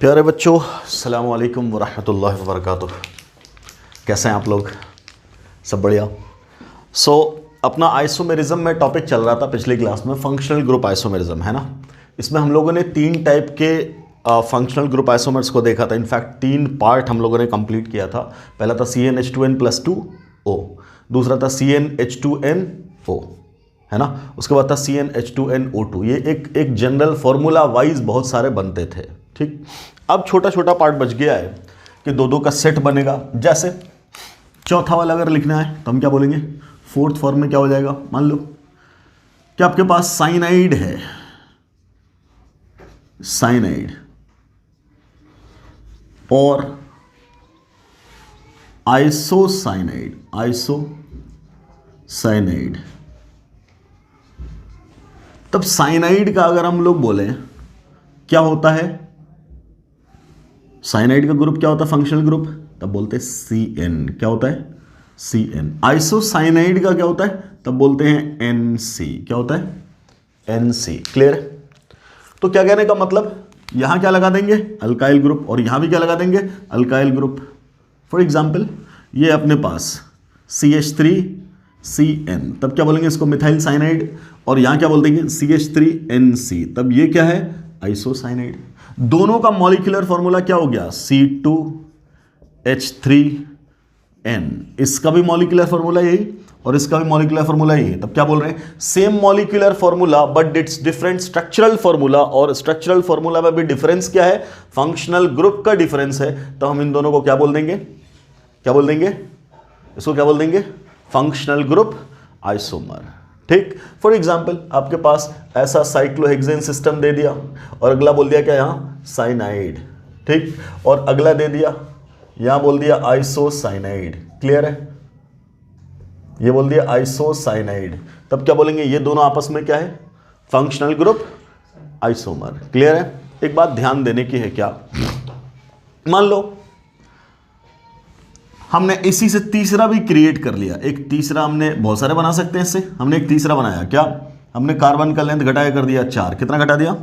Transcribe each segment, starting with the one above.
प्यारे बच्चों, अस्सलामु अलैकुम वरहमतुल्लाहि वबरकातुह। कैसे हैं आप लोग? सब बढ़िया। अपना आइसोमेरिज्म में टॉपिक चल रहा था पिछली क्लास में, फंक्शनल ग्रुप आइसोमेरिज्म, है ना। इसमें हम लोगों ने 3 टाइप के फंक्शनल ग्रुप आइसोमर्स को देखा था। इनफैक्ट 3 पार्ट हम लोगों ने कंप्लीट किया था। पहला था CnH2n+2O, दूसरा था CnH2nO, है ना। उसके बाद था CnH2nO2। ये एक जनरल फॉर्मूला वाइज बहुत सारे बनते थे, ठीक। अब छोटा छोटा पार्ट बच गया है कि दो का सेट बनेगा। जैसे चौथा वाला अगर लिखना है तो हम क्या बोलेंगे, फोर्थ फॉर्म में क्या हो जाएगा। मान लो कि आपके पास साइनाइड है, साइनाइड और आइसोसाइनाइड, आइसोसाइनाइड। तब साइनाइड का अगर हम लोग बोलें क्या होता है, साइनाइड का ग्रुप क्या होता है, फंक्शनल ग्रुप, तब बोलते हैं Cn। क्या होता है, Cn। आइसोसाइनाइड का क्या होता है, तब बोलते हैं Nc। क्या होता है, Nc। क्लियर है। तो क्या कहने का मतलब, यहां क्या लगा देंगे, अल्काइल ग्रुप, और यहां भी क्या लगा देंगे, अल्काइल ग्रुप। फॉर एग्जाम्पल ये अपने पास CH3Cn, तब क्या बोलेंगे इसको, मिथाइल साइनाइड। और यहां क्या बोल देंगे, CH3Nc, तब ये क्या है, आइसोसाइनाइड। दोनों का मॉलिक्यूलर फॉर्मूला क्या हो गया, C2H3n। इसका भी मॉलिक्यूलर फॉर्मूला यही और इसका भी मॉलिक्यूलर फॉर्मूला यही। तब क्या बोल रहे हैं, same molecular formula but it's different structural formula. और स्ट्रक्चरल फॉर्मूला में भी डिफरेंस क्या है, फंक्शनल ग्रुप का डिफरेंस है। तो हम इन दोनों को क्या बोल देंगे, क्या बोल देंगे, इसको क्या बोल देंगे, फंक्शनल ग्रुप आइसोमर, ठीक। फॉर एग्जाम्पल आपके पास ऐसा साइक्लोहेक्सेन सिस्टम दे दिया और अगला बोल दिया क्या, यहां साइनाइड, ठीक। और अगला दे दिया, यहां बोल दिया आइसोसाइनाइड। क्लियर है, ये बोल दिया आइसोसाइनाइड। तब क्या बोलेंगे, ये दोनों आपस में क्या है, फंक्शनल ग्रुप आइसोमर। क्लियर है। एक बात ध्यान देने की है, क्या, मान लो हमने इसी से तीसरा भी क्रिएट कर लिया। एक तीसरा, हमने बहुत सारे बना सकते हैं इससे, हमने एक तीसरा बनाया। क्या, हमने कार्बन का लेंथ घटाया कर दिया 4। कितना घटा दिया,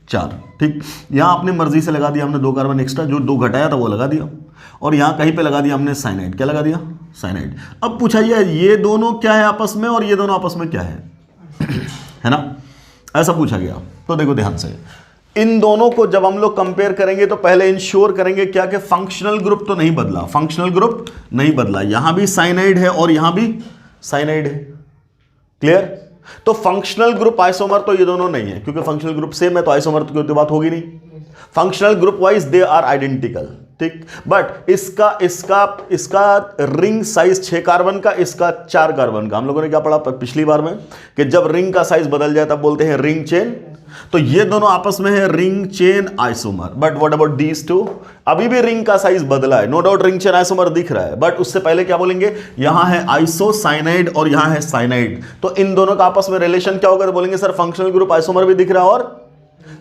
4, ठीक। यहां अपनी मर्जी से लगा दिया हमने 2 कार्बन एक्स्ट्रा, जो 2 घटाया था वो लगा दिया। और यहां कहीं पे लगा दिया हमने साइनाइड। क्या लगा दिया, साइनाइड। अब पूछा ये दोनों क्या है आपस में और ये दोनों आपस में क्या है, है ना, ऐसा पूछा गया। तो देखो ध्यान से, इन दोनों को जब हम लोग कंपेयर करेंगे तो पहले इंश्योर करेंगे क्या कि फंक्शनल ग्रुप तो नहीं बदला, फंक्शनल ग्रुप नहीं बदला। यहां भी साइनाइड है और यहां भी साइनाइड है। क्लियर। तो फंक्शनल ग्रुप आइसोमर तो ये दोनों नहीं है, क्योंकि फंक्शनल ग्रुप सेम है तो आइसोमर तो कोई बात होगी नहीं। Functional group wise they are identical, ठीक। बट इसका रिंग साइज 6 कार्बन का, इसका 4 कार्बन का। हम लोगों ने क्या पढ़ा पिछली बार में कि जब रिंग का साइज बदल जाए तब बोलते हैं रिंग चेन। तो ये दोनों आपस में है ring chain isomer. But what about these two, अभी भी रिंग का साइज बदला है, no doubt ring chain isomer दिख रहा है, बट उससे पहले क्या बोलेंगे, यहां है आइसोसाइनाइड और यहां है साइनाइड। तो इन दोनों का आपस में रिलेशन क्या होगा, तो बोलेंगे सर फंक्शनल ग्रुप आइसोमर भी दिख रहा है और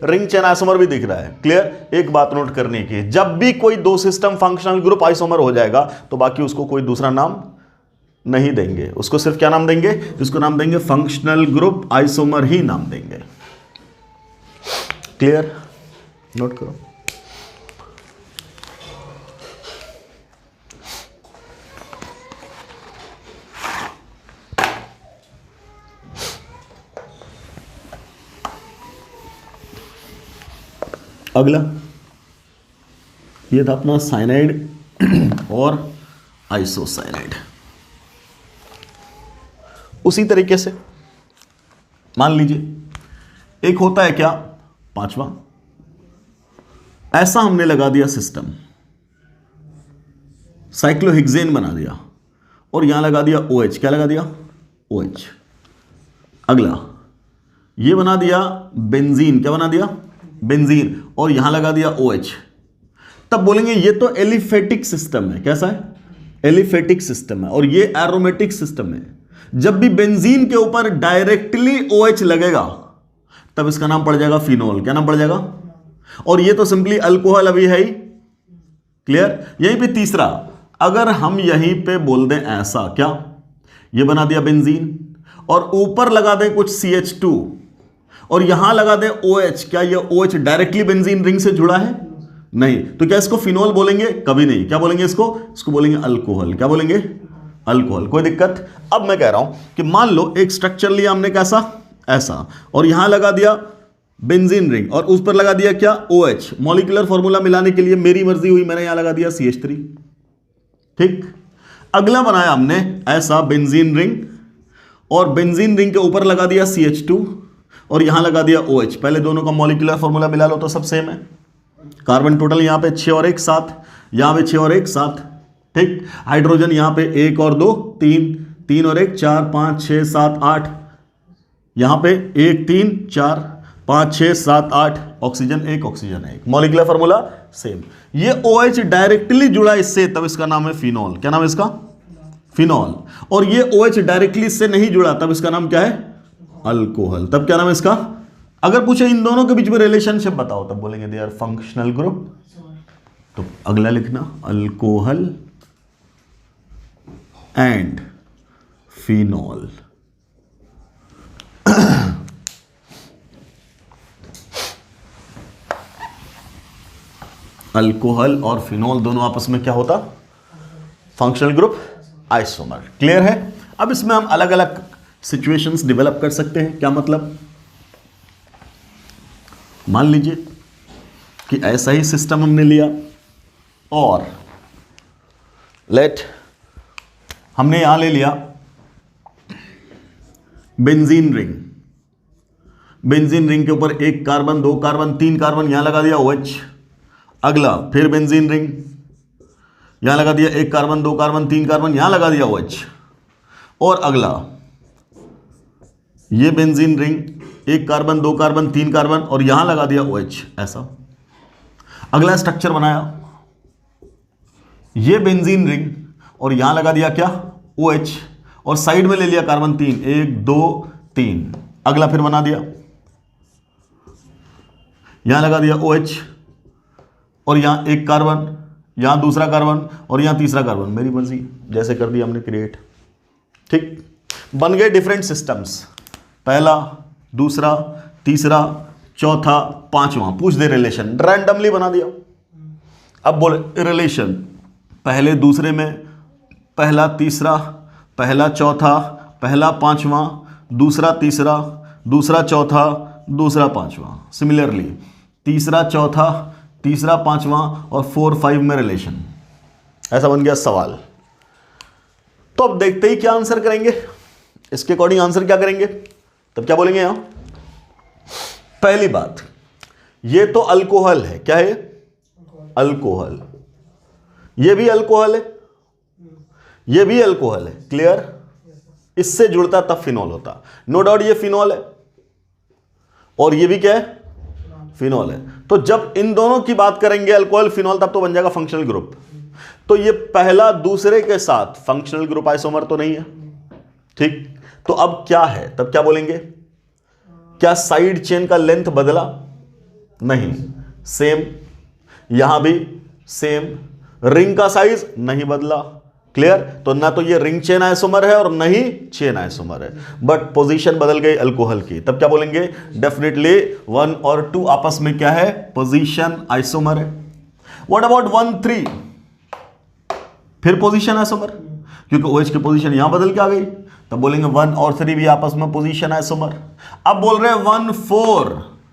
रिंग चेन आइसोमर भी दिख रहा है। क्लियर। एक बात नोट करने की, जब भी कोई 2 सिस्टम फंक्शनल ग्रुप आइसोमर हो जाएगा तो बाकी उसको कोई दूसरा नाम नहीं देंगे, उसको सिर्फ क्या नाम देंगे, इसको नाम देंगे फंक्शनल ग्रुप आइसोमर ही नाम देंगे। क्लियर, नोट करो। अगला ये था अपना साइनाइड और आइसोसाइनाइड। उसी तरीके से मान लीजिए एक होता है क्या, 5वां, ऐसा हमने लगा दिया सिस्टम, साइक्लोहेक्सेन बना दिया और यहां लगा दिया OH। क्या लगा दिया, OH। अगला ये बना दिया बेंजीन। क्या बना दिया, बेंजीन, और यहां लगा दिया OH। तब बोलेंगे ये तो एलिफेटिक सिस्टम है। कैसा है, एलिफेटिक सिस्टम है। और ये एरोमेटिक सिस्टम है। जब भी बेंजीन के ऊपर डायरेक्टली OH लगेगा तब इसका नाम पड़ जाएगा फिनोल। क्या नाम पड़ जाएगा, और ये तो सिंपली अल्कोहल अभी है ही। क्लियर। यहीं पे तीसरा, अगर हम यहीं पे बोल दें ऐसा, क्या, ये बना दिया बेंजीन और ऊपर लगा दें कुछ CH2 और यहां लगा दें OH, क्या ये OH डायरेक्टली बेंजीन रिंग से जुड़ा है, नहीं। तो क्या इसको फिनोल बोलेंगे? कभी नहीं। क्या बोलेंगे इसको? इसको बोलेंगे अल्कोहल। क्या बोलेंगे? अल्कोहल। कोई दिक्कत? अब मैं कह रहा हूं कि मान लो एक स्ट्रक्चर लिया हमने, कैसा? ऐसा, और यहां लगा दिया बेंजीन रिंग और उस पर लगा दिया क्या? OH। मॉलिक्यूलर फॉर्मूला मिलाने के लिए मेरी मर्जी हुई, मैंने यहां लगा दिया CH3। ठीक। अगला बनाया हमने ऐसा बेंजीन रिंग और बेंजीन रिंग के ऊपर लगा दिया CH2 और यहां लगा दिया OH। पहले दोनों का मॉलिक्यूलर फॉर्मूला मिला लो तो सब सेम है। कार्बन टोटल यहां पे 6 और 1 7, यहां पे 6 और 1 7। ठीक। हाइड्रोजन यहां पे 1 और 2 3, 3 और 1 4 5 6 7 8, यहां पे 1 3 4 5 6 7 8, oxygen 1 oxygen 1। Molecular formula same. ये OH डायरेक्टली जुड़ा इससे, तब इसका नाम है फिनॉल। क्या नाम है इसका? फिनॉल। और ये OH डायरेक्टली इससे नहीं जुड़ा, तब इसका नाम क्या है? अल्कोहल। तब क्या नाम है इसका? अगर पूछे इन दोनों के बीच में रिलेशनशिप बताओ, तब बोलेंगे दे आर फंक्शनल ग्रुप। तो अगला लिखना अल्कोहल एंड फिनॉल। अल्कोहल और फिनॉल दोनों आपस में क्या होता? Functional group, isomer. क्लियर है? अब इसमें हम अलग अलग सिचुएशंस डेवलप कर सकते हैं। क्या मतलब? मान लीजिए कि ऐसा ही सिस्टम हमने लिया और हमने यहां ले लिया बेंजीन रिंग। बेंजीन रिंग के ऊपर 1 कार्बन 2 कार्बन 3 कार्बन, यहां लगा दिया OH। अगला फिर बेंजीन रिंग, यहां लगा दिया 1 कार्बन 2 कार्बन 3 कार्बन, यहां लगा दिया OH। और अगला ये benzene ring, 1 carbon 2 carbon 3 carbon और यहां लगा दिया OH। ऐसा अगला स्ट्रक्चर बनाया, ये बेंजीन रिंग और यहां लगा दिया क्या? OH। और साइड में ले लिया कार्बन 3, 1 2 3। अगला फिर बना दिया, यहां लगा दिया OH और यहां 1 कार्बन, यहां दूसरा कार्बन और यहां तीसरा कार्बन। मेरी मर्जी, जैसे कर दिया हमने क्रिएट। ठीक। बन गए डिफरेंट सिस्टम्स, पहला दूसरा तीसरा चौथा पांचवा। पूछ दे रिलेशन, रैंडमली बना दिया। अब बोले रिलेशन पहले दूसरे में, पहला तीसरा, पहला चौथा, पहला पांचवा, दूसरा तीसरा, दूसरा चौथा, दूसरा पांचवा। सिमिलरली तीसरा चौथा, तीसरा पांचवा और 4 5 में रिलेशन। ऐसा बन गया सवाल। तो अब देखते ही क्या आंसर करेंगे, इसके अकॉर्डिंग आंसर क्या करेंगे। तब क्या बोलेंगे यहां? पहली बात, ये तो अल्कोहल है। क्या है? अल्कोहल। ये भी अल्कोहल है, ये भी अल्कोहल है। क्लियर? इससे जुड़ता तब फिनॉल होता। नो डाउट ये फिनॉल है और ये भी क्या है? फिनॉल है। तो जब इन दोनों की बात करेंगे अल्कोहल फिनॉल, तब तो बन जाएगा फंक्शनल ग्रुप। तो ये पहला दूसरे के साथ फंक्शनल ग्रुप आइसोमर तो नहीं है। ठीक। तो अब क्या है? तब क्या बोलेंगे? क्या साइड चेन का लेंथ बदला? नहीं, सेम। यहां भी सेम। रिंग का साइज नहीं बदला। क्लियर? तो ना तो ये रिंग चेन आइसोमर है और ना ही चेन आइसोमर है, बट पोजीशन बदल गई अल्कोहल की। तब क्या बोलेंगे? डेफिनेटली 1 और 2 आपस में क्या है? पोजीशन आइसोमर है। What about 1 3? फिर पोजीशन आइसोमर, क्योंकि OH की पोजीशन यहां बदल के आ गई। तब बोलेंगे 1 और 3 भी आपस में पोजीशन आइसोमर। अब बोल रहे हैं 1 4,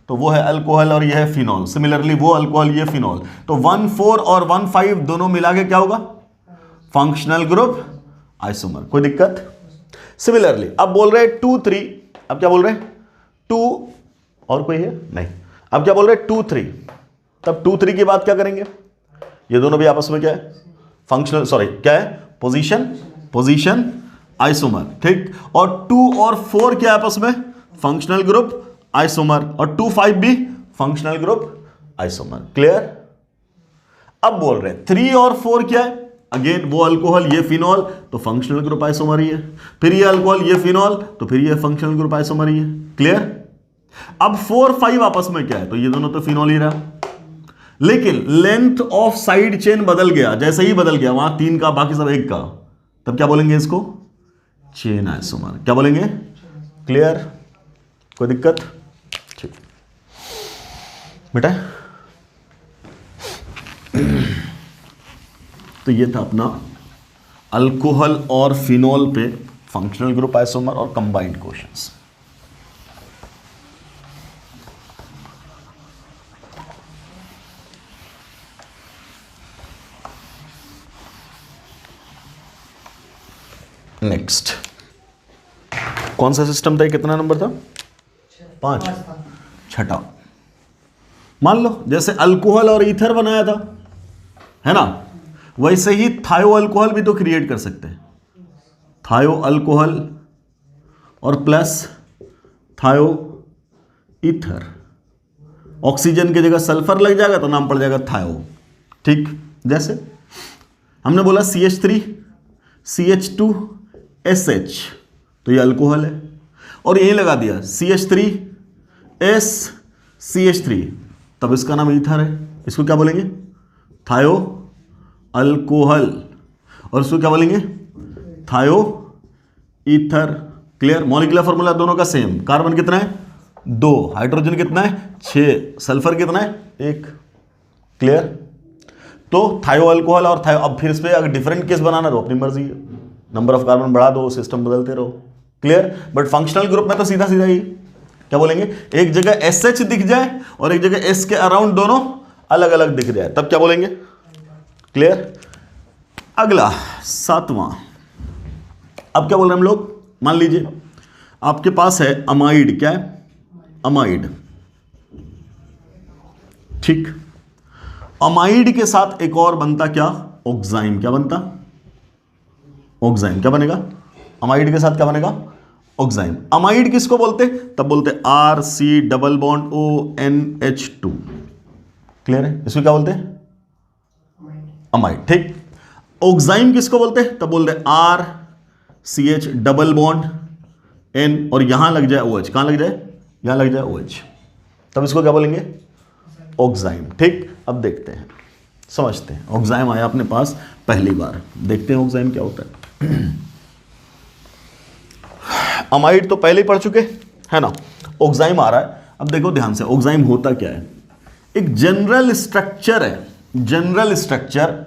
तो वो है अल्कोहल और ये है फिनॉल। सिमिलरली वो अल्कोहल, ये फिनॉल। तो 1 4 और 1 5 दोनों मिला के क्या होगा? Functional group isomer. कोई दिक्कत? सिमिलरली अब बोल रहे हैं 2 3। अब क्या बोल रहे हैं? 2 और कोई है? नहीं। अब क्या बोल रहे हैं? 2 3। तब 2 3 की बात क्या करेंगे? ये दोनों भी आपस में क्या है? फंक्शनल, सॉरी क्या है? Position isomer. ठीक। और 2 और 4 क्या आपस में? Functional group isomer. और 2 5 भी फंक्शनल ग्रुप आइसोमर। क्लियर? अब बोल रहे हैं 3 और 4 क्या है? अगेन वो अल्कोहल, ये फिनॉल, तो फंक्शनल ग्रुप आइसोमर ही है। फिर ये अल्कोहल, ये फिनॉल, तो फिर ये फंक्शनल ग्रुप आइसोमर ही है। क्लियर? अब 4 5 आपस में क्या है? तो ये दोनों तो फिनॉल ही रहा, लेकिन लेंथ ऑफ साइड चेन बदल गया। जैसे ही बदल गया, वहां 3 का बाकी सब 1 का, तब क्या बोलेंगे इसको? Chain isomer. क्या बोलेंगे? क्लियर? कोई दिक्कत? ठीक बेटा, तो ये था अपना अल्कोहल और फिनोल पे फंक्शनल ग्रुप आइसोमर और कंबाइंड क्वेश्चंस। नेक्स्ट कौन सा सिस्टम था, कितना नंबर था? 5। छठा, मान लो जैसे अल्कोहल और ईथर बनाया था, है ना, वैसे ही थायो अल्कोहल भी तो क्रिएट कर सकते हैं। थायो अल्कोहल और प्लस थायो ईथर, ऑक्सीजन की जगह सल्फर लग जाएगा तो नाम पड़ जाएगा थायो। ठीक, जैसे हमने बोला CH3 CH2 SH, तो ये अल्कोहल है, और यही लगा दिया CH3 S CH3, तब इसका नाम ईथर है। इसको क्या बोलेंगे? थायो अल्कोहल, और इसको क्या बोलेंगे? थायो ईथर। क्लियर? मॉलिक्यूलर फॉर्मूला दोनों का सेम। कार्बन कितना है? 2, हाइड्रोजन कितना है? 6, सल्फर कितना है? 1। क्लियर? तो थायो अल्कोहल और थायो, अब फिर इस पर अगर डिफरेंट केस बनाना तो अपनी मर्जी है, नंबर ऑफ कार्बन बढ़ा दो, सिस्टम बदलते रहो। क्लियर? बट फंक्शनल ग्रुप में तो सीधा सीधा ही क्या बोलेंगे, एक जगह SH दिख जाए और एक जगह S के अराउंड दोनों अलग अलग दिख जाए, तब क्या बोलेंगे? क्लियर? अगला 7वां, अब क्या बोल रहे हैं हम लोग? मान लीजिए आपके पास है अमाइड। क्या है? अमाइड। ठीक, अमाइड के साथ एक और बनता क्या? ऑक्साइम। क्या बनता? ऑक्साइम। क्या बनेगा? अमाइड के साथ क्या बनेगा? ऑक्साइम। अमाइड किसको बोलते? तब बोलते RC+ONH2। क्लियर है? इसको क्या बोलते हैं? अमाइड। ठीक, ऑक्साइम किसको बोलते? तब बोलते RCH+N, और यहां लग जाए OH। कहां लग जाए? यहां लग जाए OH, तब इसको क्या बोलेंगे? ऑक्साइम। ठीक, अब देखते हैं, समझते हैं। ऑक्साइम आया अपने पास पहली बार, देखते हैं ऑक्साइम क्या होता है। अमाइड तो पहले ही पढ़ चुके है ना, ऑक्साइम आ रहा है। अब देखो ध्यान से, ऑक्साइम होता क्या है? एक जनरल स्ट्रक्चर है, जनरल स्ट्रक्चर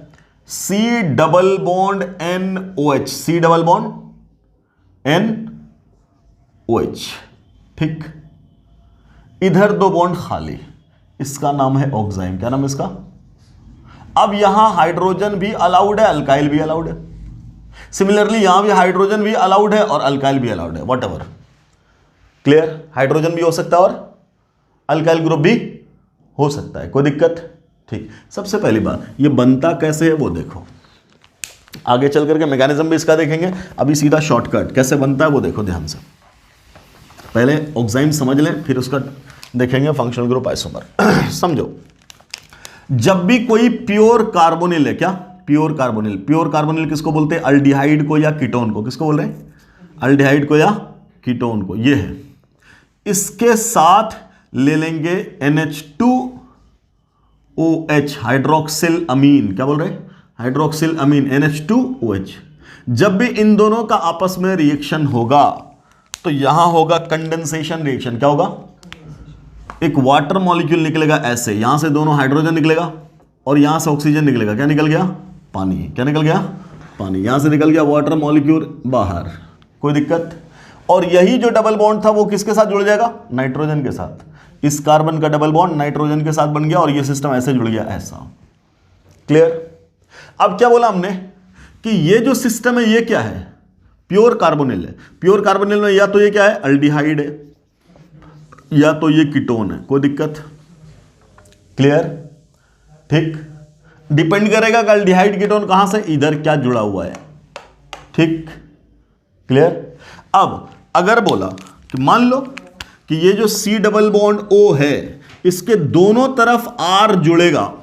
C+NOH, C+NOH। ठीक, इधर 2 बॉन्ड खाली, इसका नाम है ऑक्साइम। क्या नाम है इसका? अब यहां हाइड्रोजन भी अलाउड है, अल्काइल भी अलाउड है। सिमिलरली यहां भी हाइड्रोजन भी अलाउड है और अल्काइल भी अलाउड है, वॉट एवर। क्लियर? हाइड्रोजन भी हो सकता है और अल्काइल ग्रुप भी हो सकता है, कोई दिक्कत? ठीक, सबसे पहली बात, ये बनता कैसे है वो देखो, आगे चल करके मैकेनिज्म भी इसका देखेंगे, अभी सीधा शॉर्टकट कैसे बनता है वो देखो ध्यान से। पहले ऑक्साइम समझ लें, फिर उसका देखेंगे फंक्शनल ग्रुप आइसोमर। समझो, जब भी कोई प्योर कार्बोनिल है, क्या प्योर कार्बोनिल, प्योर कार्बोनिल किसको बोलते हैं? अल्डिहाइड को या कीटोन को। किसको बोल रहे हैं? अल्डिहाइड को या कीटोन को। ये है, इसके साथ ले लेंगे NH2OH, हाइड्रोक्सिल अमीन। क्या बोल रहे हैं? हाइड्रोक्सिल अमीन, NH2OH। जब भी इन दोनों का आपस में रिएक्शन होगा तो यहां होगा कंडेंसेशन रिएक्शन। क्या होगा? एक वाटर मॉलिक्यूल निकलेगा ऐसे, यहां से दोनों हाइड्रोजन निकलेगा और यहां से ऑक्सीजन निकलेगा। क्या निकल गया? पानी। क्या निकल गया? पानी। यहां से निकल गया वाटर मॉलिक्यूल बाहर, कोई दिक्कत? और यही जो डबल बॉन्ड था वो किसके साथ जुड़ जाएगा? नाइट्रोजन के साथ। इस कार्बन का डबल बॉन्ड नाइट्रोजन के साथ बन गया और ये सिस्टम ऐसे जुड़ गया, ऐसा। क्लियर? अब क्या बोला हमने कि ये जो सिस्टम है ये क्या है? प्योर कार्बोनिल है। प्योर कार्बोनिल में या तो ये क्या है? अल्डिहाइड है, या तो ये कीटोन है, कोई दिक्कत? क्लियर? ठीक, डिपेंड करेगा कि अल्डिहाइड कीटोन कहां से, इधर क्या जुड़ा हुआ है। ठीक, क्लियर? अब अगर बोला कि मान लो कि ये जो C+O है इसके दोनों तरफ R जुड़ेगा,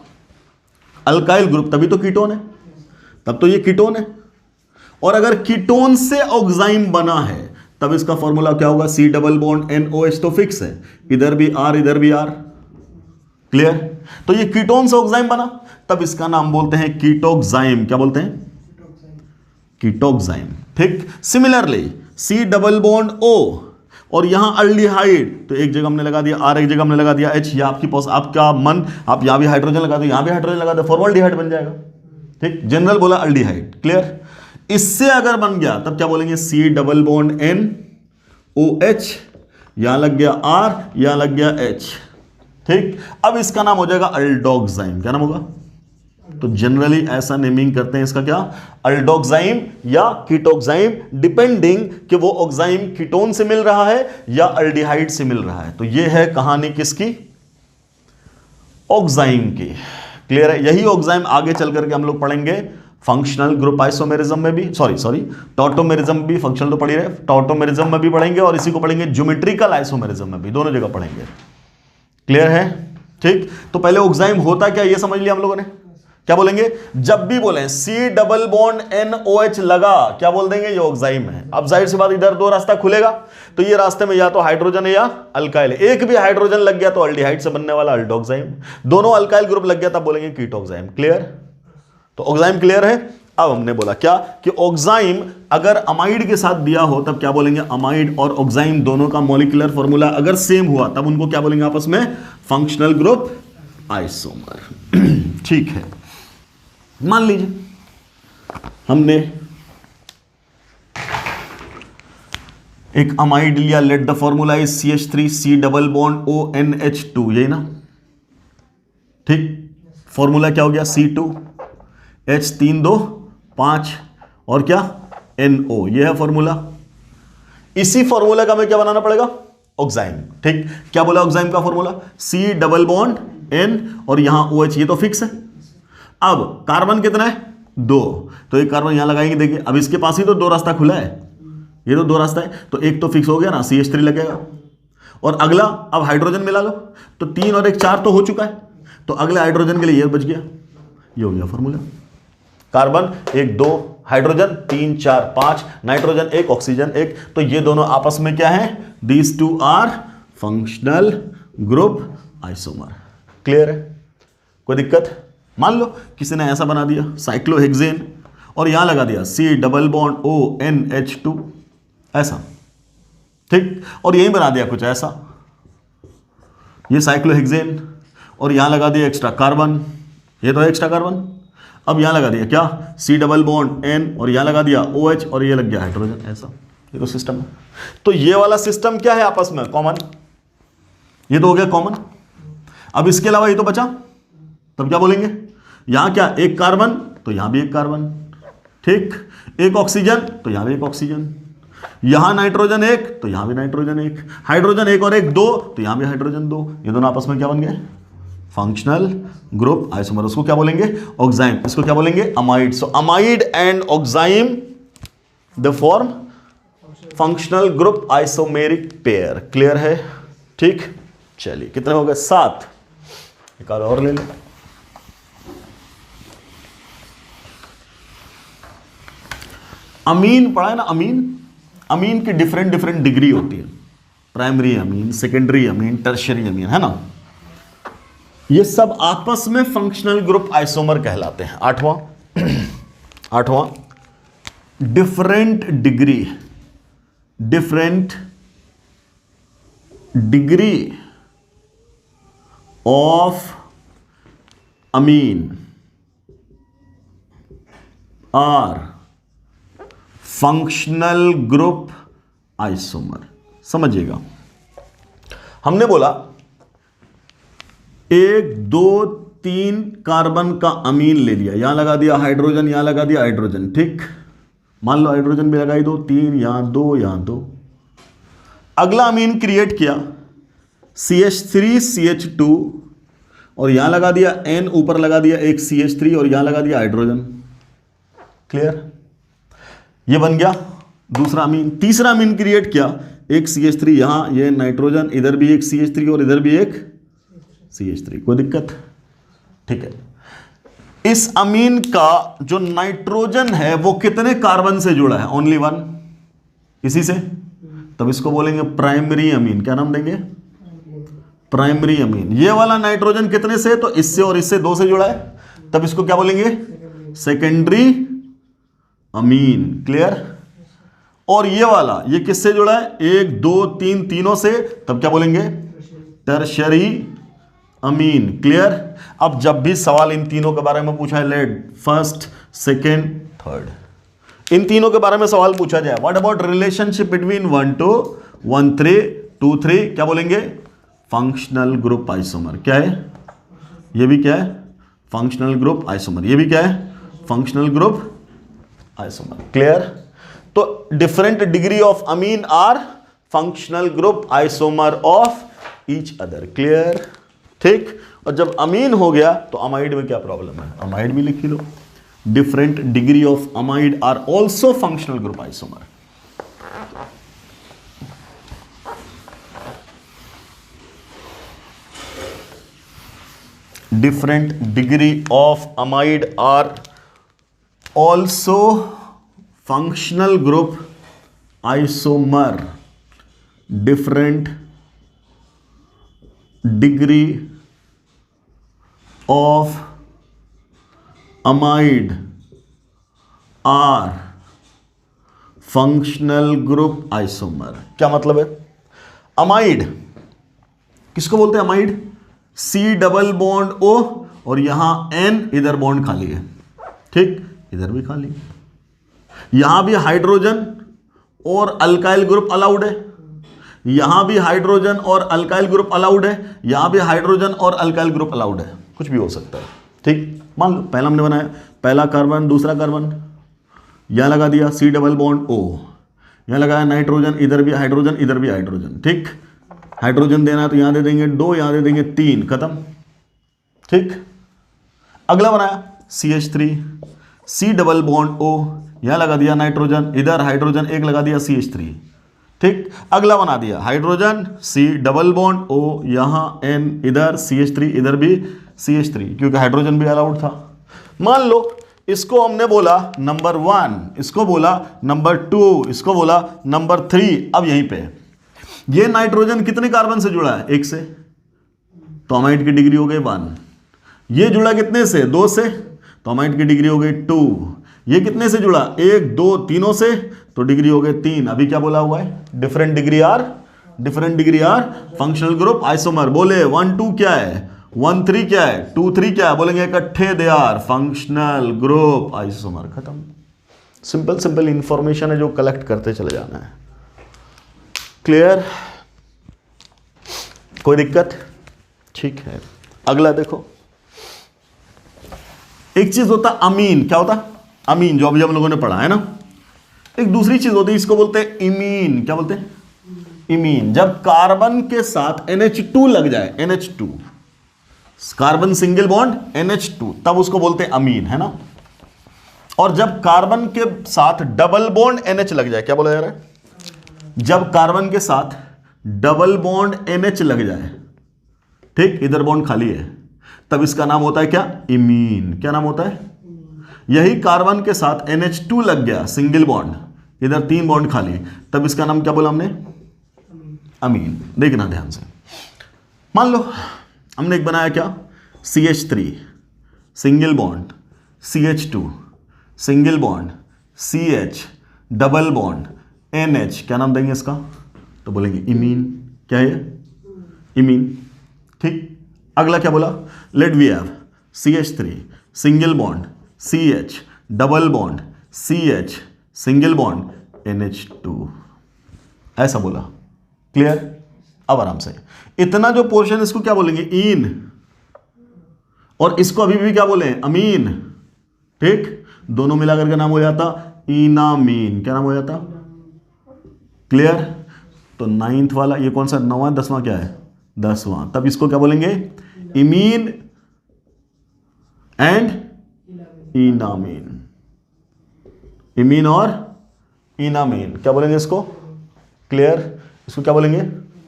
अल्काइल ग्रुप, तभी तो कीटोन है, तब तो ये कीटोन है। और अगर कीटोन से ऑक्साइम बना है तब इसका फॉर्मूला क्या होगा? C+NOH तो फिक्स है, इधर भी R इधर भी R। क्लियर? तो ये कीटोन से ऑक्साइम बना, तब इसका नाम बोलते हैं कीटोक्साइम। क्या बोलते हैं? कीटोक्साइम। ठीक, सिमिलरली C+O और यहां अल्डिहाइड, तो एक जगह हमने लगा दिया R, एक जगह हमने लगा दिया H, या आपका मन, आप यहां भी हाइड्रोजन लगा दो, यहां भी हाइड्रोजन लगा दो, फॉर्मल्डिहाइड बन जाएगा। ठीक, जनरल बोला अल्डिहाइड, क्लियर। इससे अगर बन गया तब क्या बोलेंगे, C double bond N O H, यहां लग गया आर, यहां लग गया एच, ठीक। अब इसका नाम हो जाएगा अल्डोक्साइम। क्या नाम होगा? तो जनरली ऐसा नेमिंग करते हैं इसका, क्या, अल्डोक्साइम या कीटोक्साइम, डिपेंडिंग कि वो ऑक्साइम कीटोन से मिल रहा है या अल्डिहाइड से मिल रहा है। तो ये है कहानी किसकी? ऑक्साइम की, क्लियर है। यही ऑक्साइम आगे चल करके हम लोग पढ़ेंगे फंक्शनल ग्रुप आइसोमेरिज्म में भी, सॉरी टॉटोमेरिज्म भी, फंक्शनल तो पढ़ी रहे, टॉटोमेरिज्म में भी पढ़ेंगे और इसी को पढ़ेंगे ज्योमेट्रिकल आइसोमेरिज्म में भी, दोनों जगह पढ़ेंगे, क्लियर है, ठीक। तो पहले ऑक्साइम होता क्या ये समझ लिया हम लोगों ने। क्या बोलेंगे? जब भी बोले C double bond N O H लगा, क्या बोल देंगे? ये ऑक्साइम है। अब जाहिर सी बात, इधर दो रास्ता खुलेगा, तो ये रास्ते में या तो हाइड्रोजन है या अल्काइल है। एक भी हाइड्रोजन लग गया तो अल्डिहाइड से बनने वाला अल्डोक्साइम, दोनों अल्काइल ग्रुप लग गया तब बोलेंगे कीटोक्साइम, क्लियर। तो ऑक्साइम क्लियर है। अब हमने बोला क्या कि ऑक्साइम अगर अमाइड के साथ दिया हो तब क्या बोलेंगे? अमाइड और ऑक्साइम दोनों का मॉलिक्यूलर फॉर्मूला अगर सेम हुआ तब उनको क्या बोलेंगे आपस में? Functional group isomer. ठीक है, मान लीजिए हमने एक अमाइड लिया, let the formula is CH3 C double bond ONH2, यही ना, ठीक। फॉर्मूला क्या हो गया? C2 H 3 2 5 और क्या NO, ये है फॉर्मूला। इसी फॉर्मूला का हमें क्या बनाना पड़ेगा? ऑक्साइम, ठीक। क्या बोला ऑक्साइम का formula? C double bond N और यहां OH, ये तो फिक्स है। अब कार्बन कितना है? 2, तो एक कार्बन यहां लगाएंगे, देखिए अब इसके पास ही तो दो रास्ता खुला है, ये तो दो रास्ता है, तो एक तो फिक्स हो गया ना, CH3 लगेगा। और अगला अब हाइड्रोजन मिला लो, तो 3 और 1 4 तो हो चुका है, तो अगले हाइड्रोजन के लिए ये बच गया, ये हो गया formula. Carbon 1 2, hydrogen 3 4 5, nitrogen 1, oxygen 1, तो ये दोनों आपस में क्या है? These two are functional group isomer, clear है, कोई दिक्कत? मान लो किसी ने ऐसा बना दिया साइक्लोहेक्सेन और यहां लगा दिया C डबल बॉन्ड ONH2, ऐसा, ठीक। और यही बना दिया कुछ ऐसा, ये साइक्लोहेक्सेन और यहां लगा दिया एक्स्ट्रा कार्बन, ये तो एक्स्ट्रा कार्बन। अब यहां लगा दिया क्या? C डबल बॉन्ड N और यहां लगा दिया OH और ये लग गया हाइड्रोजन, ऐसा, ये तो सिस्टम है। तो ये वाला सिस्टम क्या है आपस में? कॉमन, ये तो हो गया कॉमन। अब इसके अलावा ये तो बचा, तब क्या बोलेंगे? यहां क्या? एक कार्बन, तो यहां भी एक कार्बन, ठीक। एक ऑक्सीजन, तो यहां भी एक ऑक्सीजन, यहां नाइट्रोजन 1, तो यहां भी नाइट्रोजन 1, हाइड्रोजन 1 और 1 2, तो यहां भी हाइड्रोजन 2, ये दोनों आपस में क्या बन गए? Functional group isomer. उसको क्या बोलेंगे? ऑक्साइम। इसको क्या बोलेंगे? Amide. So amide and oxime the form functional group isomeric pair, clear है, ठीक। चलिए कितने हो गए? 7, एक और ले लो। अमीन पढ़ा है ना, अमीन। अमीन की डिफरेंट डिफरेंट डिग्री होती है, primary amine, secondary amine, tertiary amine, है ना। ये सब आपस में फंक्शनल ग्रुप आइसोमर कहलाते हैं। आठवां different degree of amine are functional group isomer. समझिएगा, हमने बोला 1 2 3 कार्बन का अमीन ले लिया, यहां लगा दिया हाइड्रोजन, यहां लगा दिया हाइड्रोजन, ठीक। मान लो हाइड्रोजन भी लगाई दो, 3 यहां 2 यहां 2। अगला अमीन क्रिएट किया CH3 CH2 और यहां लगा दिया N, ऊपर लगा दिया एक CH3 और यहां लगा दिया हाइड्रोजन, क्लियर। ये बन गया दूसरा अमीन। तीसरा अमीन क्रिएट किया, एक CH3 यहां, ये नाइट्रोजन, इधर भी एक CH3 और इधर भी एक CH3, कोई दिक्कत? ठीक है। इस अमीन का जो नाइट्रोजन है वो कितने कार्बन से जुड़ा है? ओनली 1, इसी से, तब इसको बोलेंगे प्राइमरी अमीन। क्या नाम देंगे? Primary amine. ये वाला नाइट्रोजन कितने से? तो इससे और इससे 2 से जुड़ा है, तब इसको क्या बोलेंगे? Secondary amine, clear. और ये वाला, ये किससे जुड़ा है? 1 2 3 तीनों से, तब क्या बोलेंगे? टर्शियरी अमीन। क्लियर। अब जब भी सवाल इन तीनों के बारे में पूछा है, लेट फर्स्ट, सेकेंड, थर्ड, इन तीनों के बारे में सवाल पूछा जाए, व्हाट अबाउट रिलेशनशिप बिटवीन 1 2 1 3 2 3, क्या बोलेंगे? Functional group isomer. क्या है ये भी? क्या है? Functional group isomer. ये भी क्या है? Functional group isomer. क्लियर। तो different degree of amine are functional group isomer of each other. Clear. ठीक। और जब अमीन हो गया तो अमाइड में क्या प्रॉब्लम है? अमाइड भी लिख लो। Different degree of amide are also functional group isomer. Different degree of amide are also functional group isomer. Different degree of amide are functional group isomer. क्या मतलब है? अमाइड किसको बोलते हैं? Amide C double bond O और यहां N, इधर bond खाली है। ठीक, इधर भी खाली, यहां भी हाइड्रोजन और अल्काइल ग्रुप अलाउड है, यहां भी हाइड्रोजन और अल्काइल ग्रुप अलाउड है, यहां भी हाइड्रोजन और अल्काइल ग्रुप अलाउड है। कुछ भी हो सकता है। ठीक, मान लो पहला हमने बनाया, पहला कार्बन, दूसरा कार्बन, यहां लगा दिया C डबल बॉन्ड O, यहां लगाया नाइट्रोजन, इधर भी हाइड्रोजन, इधर भी हाइड्रोजन। ठीक, हाइड्रोजन देना है तो यहां दे देंगे 2, यहां दे देंगे 3, खत्म। ठीक, अगला बनाया CH3, C double bond O, यहां लगा दिया नाइट्रोजन, इधर हाइड्रोजन, एक लगा दिया CH3। ठीक, अगला बना दिया hydrogen, C double bond O, यहां N, इधर CH3, इधर भी CH3, क्योंकि हाइड्रोजन भी अलाउड था। मान लो इसको हमने बोला नंबर 1, इसको बोला नंबर 2, इसको बोला नंबर 3। अब यहीं पे ये नाइट्रोजन कितने कार्बन से जुड़ा है? 1 से, तो अमाइड की डिग्री हो गई 1। ये जुड़ा कितने से? 2 से, तो अमाइड की डिग्री हो गई 2। ये कितने से जुड़ा? 1 2 तीनों से, तो डिग्री हो गई 3। अभी क्या बोला हुआ है? Different degree are functional group isomer. बोले 1 2 क्या है, 1 3 क्या है, 2 3 क्या है? बोलेंगे इकट्ठे they are functional group isomer. खत्म। सिंपल सिंपल इंफॉर्मेशन है जो कलेक्ट करते चले जाना है। क्लियर? कोई दिक्कत? ठीक है, अगला देखो। एक चीज होता अमीन, क्या होता? अमीन, जो अभी हम लोगों ने पढ़ा है ना। एक दूसरी चीज होती है, इसको बोलते हैं इमीन। क्या बोलते हैं? इमीन। जब कार्बन के साथ NH2 लग जाए, NH2, carbon single bond NH2, तब उसको बोलते हैं अमीन, है ना। और जब कार्बन के साथ डबल बॉन्ड NH लग जाए, क्या बोला जा रहा है? जब कार्बन के साथ डबल बॉन्ड NH लग जाए, ठीक, इधर बॉन्ड खाली है, तब इसका नाम होता है क्या? इमीन। क्या नाम होता है? यही कार्बन के साथ NH2 लग गया, सिंगल बॉन्ड, इधर 3 बॉन्ड खाली, तब इसका नाम क्या बोला हमने? अमीन। देखना ध्यान से। मान लो हमने एक बनाया क्या? CH3 single bond, CH2 single bond, CH double bond, NH, क्या नाम देंगे इसका? तो बोलेंगे इमीन। क्या है? इमीन। ठीक, अगला क्या बोला? Let we have CH3 single bond, CH double bond, CH single bond, NH2, ऐसा बोला। क्लियर? अब आराम से इतना जो पोर्शन, इसको क्या बोलेंगे? इन, और इसको अभी भी क्या बोले? अमीन। ठीक, दोनों मिलाकर का नाम हो जाता इनामीन। क्या नाम हो जाता? क्लियर? तो 9th वाला, ये कौन सा? 9वां, 10वां क्या है? 10वां। तब इसको क्या बोलेंगे? Imine and इनामीन। इमीन और इनामीन, क्या बोलेंगे इसको? क्लियर? इसको क्या बोलेंगे?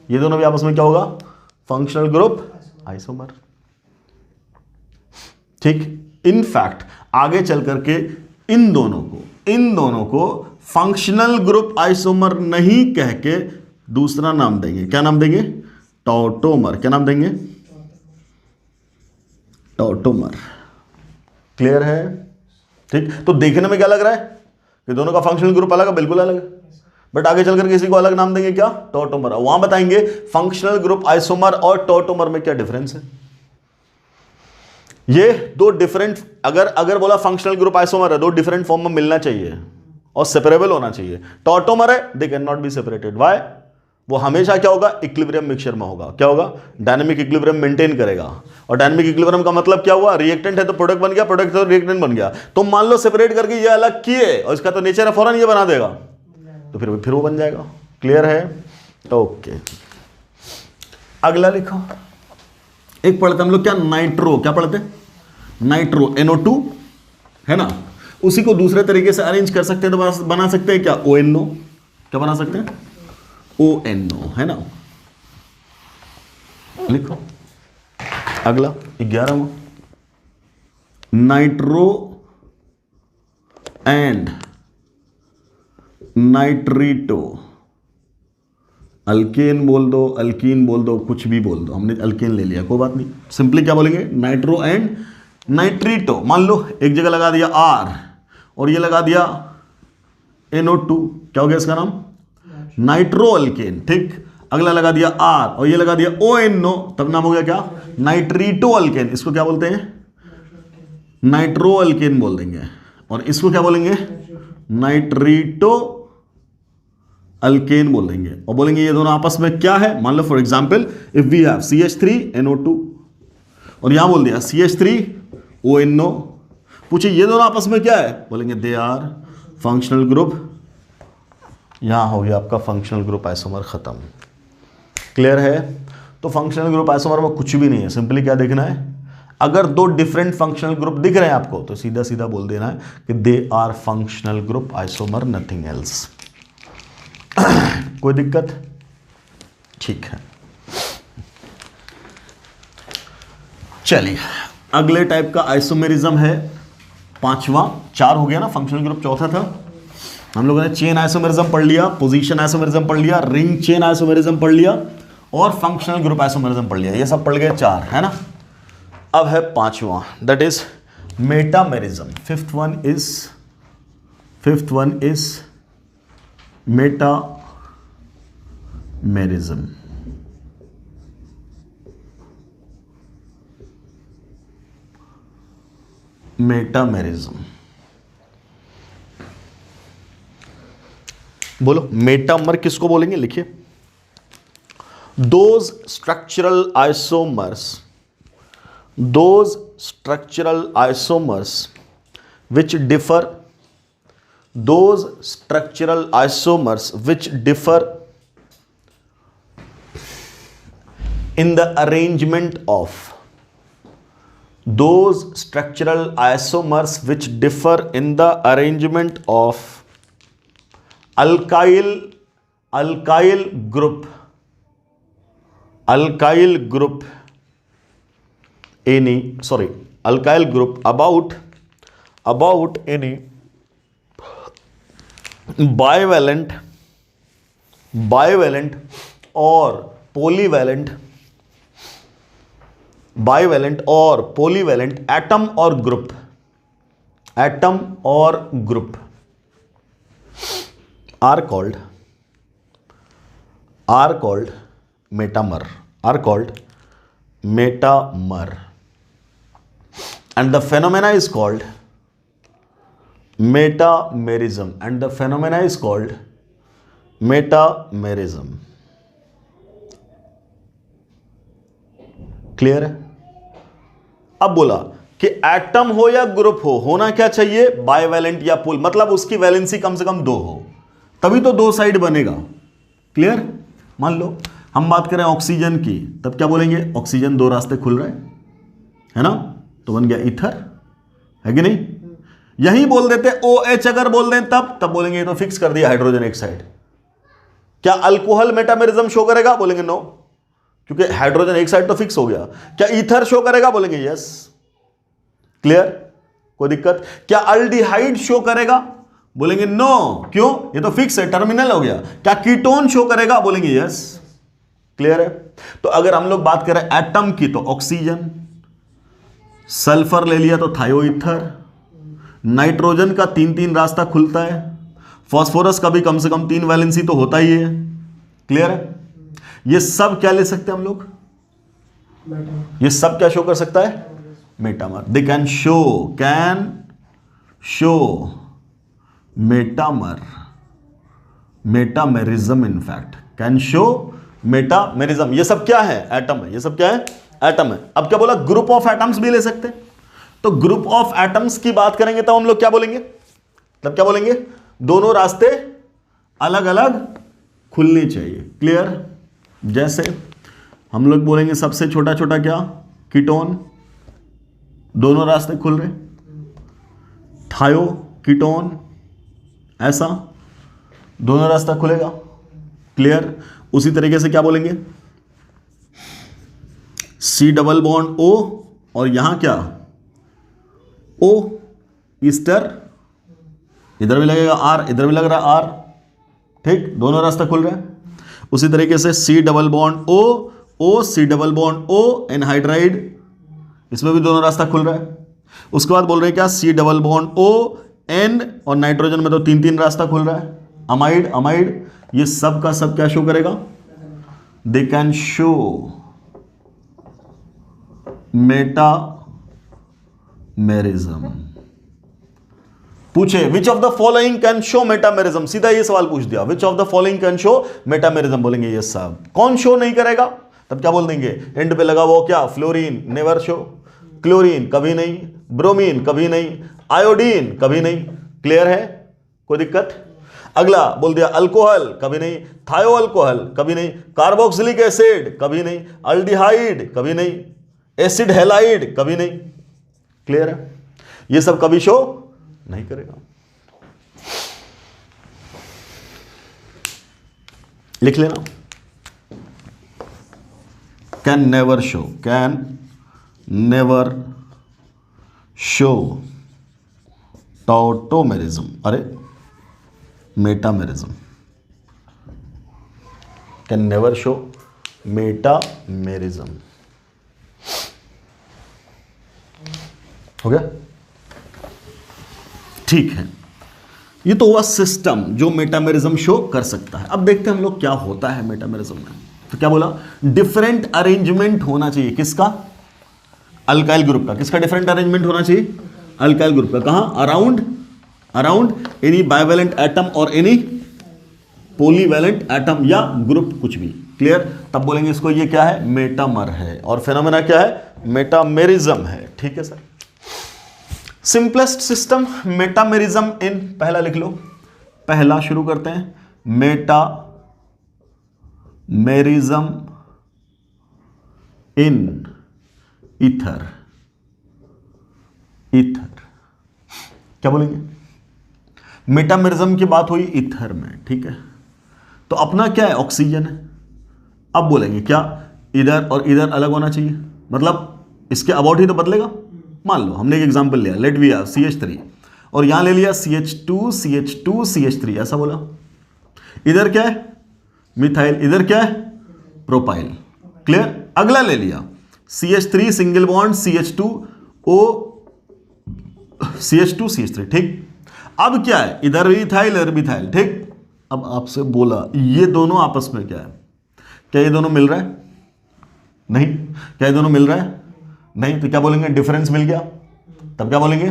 ये दोनों भी आपस में क्या होगा? Functional group isomer. ठीक, इनफैक्ट आगे चल करके इन दोनों को फंक्शनल ग्रुप आइसोमर नहीं कह के दूसरा नाम देंगे। क्या नाम देंगे? टॉटोमर। क्या नाम देंगे? टॉटोमर। क्लियर है? ठीक, तो देखने में क्या लग रहा है कि दोनों का फंक्शनल ग्रुप अलग है? बिल्कुल अलग है, बट आगे चलकर किसी को अलग नाम देंगे। क्या? टॉटोमर। वहां बताएंगे फंक्शनल ग्रुप आइसोमर और टॉटोमर में क्या डिफरेंस है। ये दो डिफरेंट, अगर बोला फंक्शनल ग्रुप आइसोमर है, दो डिफरेंट फॉर्म में मिलना चाहिए और सेपरेबल होना चाहिए। टॉटोमर है, they can not be separated. Why? वो हमेशा क्या होगा, इक्विलिब्रियम मिक्सचर में होगा। क्या होगा? डायनामिक इक्विलिब्रियम मेंटेन करेगा। और डायनामिक इक्विलिब्रियम का मतलब क्या हुआ, रिएक्टेंट है तो प्रोडक्ट बन गया, प्रोडक्ट है तो रिएक्टेंट बन गया। तो मान लो सेपरेट करके ये अलग किए और इसका तो नेचर है, फौरन ये बना देगा, तो फिर वो बन जाएगा। क्लियर है? ओके, अगला लिखो। एक पढ़ते हम लोग क्या, नाइट्रो, क्या पढ़ते, नाइट्रो NO2 है ना, उसी को दूसरे तरीके से अरेंज कर सकते हैं तो बना सकते हैं क्या, ONO। क्या बना सकते हैं? ONO, है ना। लिखो अगला 11वां, नाइट्रो एंड नाइट्रीटो। अल्केन बोल दो, अल्कीन बोल दो, कुछ भी बोल दो, हमने अल्केन ले लिया, कोई बात नहीं। सिंपली क्या बोलेंगे, नाइट्रो एंड नाइट्रीटो। मान लो एक जगह लगा दिया R और ये लगा दिया NO2, क्या हो गया इसका नाम, नाइट्रो अल्केन। ठीक, अगला लगा दिया R और ये लगा दिया ONO, तब नाम हो गया क्या, नाइट्रीटो अल्केन। इसको क्या बोलते हैं, नाइट्रो अल्केन बोल देंगे। और इसको क्या बोलेंगे, नाइट्रीटो अल्केन बोल देंगे। और बोलेंगे ये दोनों आपस में क्या है। मान लो for example if we have CH3NO2 और यहां बोल दिया CH3ONO, पूछे ये दोनों आपस में क्या है, बोलेंगे दे आर फंक्शनल ग्रुप। यहां हो गया आपका फंक्शनल ग्रुप आइसोमर खत्म। क्लियर है? तो फंक्शनल ग्रुप आइसोमर में कुछ भी नहीं है, सिंपली क्या देखना है, अगर दो डिफरेंट फंक्शनल ग्रुप दिख रहे हैं आपको तो सीधा सीधा बोल देना है कि they are functional group isomer, nothing else. कोई दिक्कत? ठीक है, चलिए अगले टाइप का आइसोमेरिज्म है पांचवा। 4 हो गया ना, फंक्शनल ग्रुप चौथा था। हम लोगों ने चेन आइसोमेरिज्म पढ़ लिया, पोजीशन आइसोमेरिज्म पढ़ लिया, रिंग चेन आइसोमेरिज्म पढ़ लिया और फंक्शनल ग्रुप आइसोमेरिज्म पढ़ लिया। ये सब पढ़ गए 4, है ना। अब है पांचवा, that is metamerism. Fifth one is metamerism. Metamerism बोलो, मेटामर किसको बोलेंगे, लिखिए, those structural isomers which differ in the arrangement of alkyl group about any bivalent or polyvalent atom or group are called metamer, and the phenomena is called metamerism, clear है? अब बोला कि atom हो या group हो, होना क्या चाहिए, बाइवैलेंट या पोल, मतलब उसकी वैलेंसी कम से कम 2 हो, तभी तो 2 साइड बनेगा। क्लियर? मान लो हम बात करें ऑक्सीजन की, तब क्या बोलेंगे, ऑक्सीजन 2 रास्ते खुल रहे हैं, है ना, तो बन गया ईथर, है कि नहीं। यही बोल देते OH अगर बोल दें तब बोलेंगे ये तो फिक्स कर दिया हाइड्रोजन एक साइड। क्या अल्कोहल मेटामेरिज्म शो करेगा, बोलेंगे नो, क्योंकि हाइड्रोजन एक साइड तो फिक्स हो गया। क्या ईथर शो करेगा, बोलेंगे यस। क्लियर? कोई दिक्कत? क्या अल्डिहाइड शो करेगा, बोलेंगे नो, क्यों, ये तो फिक्स है, टर्मिनल हो गया। क्या कीटोन शो करेगा, बोलेंगे यस। क्लियर है? तो अगर हम लोग बात करें एटम की तो ऑक्सीजन, सल्फर ले लिया तो थायोईथर, नाइट्रोजन का 3 रास्ता खुलता है, फास्फोरस का भी कम से कम 3 वैलेंसी तो होता ही है। क्लियर है? ये सब क्या ले सकते हैं हम लोग, ये सब क्या शो कर सकता है, metamer. They can show metamer, metamerism, in fact can show metamerism. ये सब क्या है? एटम है। ये सब क्या है? एटम है। अब क्या बोला? ग्रुप ऑफ एटम्स भी ले सकते हैं। तो ग्रुप ऑफ एटम्स की बात करेंगे तो हम लोग क्या बोलेंगे? तब क्या बोलेंगे? दोनों रास्ते अलग अलग खुलने चाहिए। क्लियर? जैसे हम लोग बोलेंगे सबसे छोटा छोटा क्या? कीटोन, दोनों रास्ते खुल रहे। थायो कीटोन, ऐसा दोनों रास्ता खुलेगा। क्लियर? उसी तरीके से क्या बोलेंगे? C डबल बॉन्ड O और यहां क्या? O ईस्टर, इधर भी लगेगा R, इधर भी लग रहा R, ठीक, दोनों रास्ता खुल रहा है। उसी तरीके से C double bond O C double bond O anhydride, इसमें भी दोनों रास्ता खुल रहा है। उसके बाद बोल रहे हैं क्या? C double bond O N, और नाइट्रोजन में तो तीन तीन रास्ता खुल रहा है। अमाइड, ये सब का सब क्या शो करेगा? They can show metamerism. पूछे which of the following can show metamerism, सीधा ये सवाल पूछ दिया, which of the following can show metamerism, बोलेंगे ये सब। कौन शो नहीं करेगा? तब क्या बोल देंगे? एंड पे लगा वो क्या? फ्लोरीन नेवर शो, क्लोरीन कभी नहीं, ब्रोमीन कभी नहीं, आयोडीन कभी नहीं। क्लियर है? कोई दिक्कत? अगला बोल दिया अल्कोहल कभी नहीं, थायो अल्कोहल कभी नहीं, कार्बोक्सिलिक एसिड कभी नहीं, अल्डिहाइड कभी नहीं, एसिड हैलाइड कभी नहीं। क्लियर है? ये सब कभी शो नहीं करेगा। लिख लेना, कैन नेवर शो टॉटोमेरिज्म, अरे metamerism, can never show metamerism. हो गया? ठीक है, ये तो हुआ सिस्टम जो मेटामेरिज्म शो कर सकता है। अब देखते हैं हम लोग क्या होता है मेटामेरिज्म में। तो क्या बोला? डिफरेंट अरेंजमेंट होना चाहिए। किसका? अल्काइल ग्रुप का। किसका डिफरेंट अरेंजमेंट होना चाहिए? अल्काइल ग्रुप का। कहां? अराउंड एनी बाइवेलेंट एटम और एनी पॉलीवैलेंट एटम या ग्रुप, कुछ भी। क्लियर? तब बोलेंगे इसको ये क्या है? मेटामर है। और फेनोमेना क्या है? मेटामेरिज्म है। ठीक है सर। सिंपलेस्ट सिस्टम मेटामेरिज्म इन, पहला लिख लो, पहला शुरू करते हैं, मेटामेरिज्म इन ईथर। क्या बोलेंगे? मेटामेरिज्म की बात हुई ईथर में, ठीक है। तो अपना क्या है? ऑक्सीजन है। अब बोलेंगे क्या? इधर और इधर अलग होना चाहिए, मतलब इसके अबाउट ही तो बदलेगा। मान लो हमने एक एग्जांपल लिया, लेट वी आर CH3, और यहां ले लिया CH2 ऐसा बोला। इधर क्या है? मिथाइल, इधर क्या है? प्रोपाइल। क्लियर? अगला ले लिया CH3 single bond CH2O CH3, ठीक। अब क्या है? इधर भी इथाइल, इधर भी इथाइल, ठीक। अब आपसे बोला ये दोनों आपस में क्या है? क्या ये दोनों मिल रहा है? नहीं। क्या ये दोनों मिल रहा है? नहीं। तो क्या बोलेंगे? डिफरेंस मिल गया। तब क्या बोलेंगे?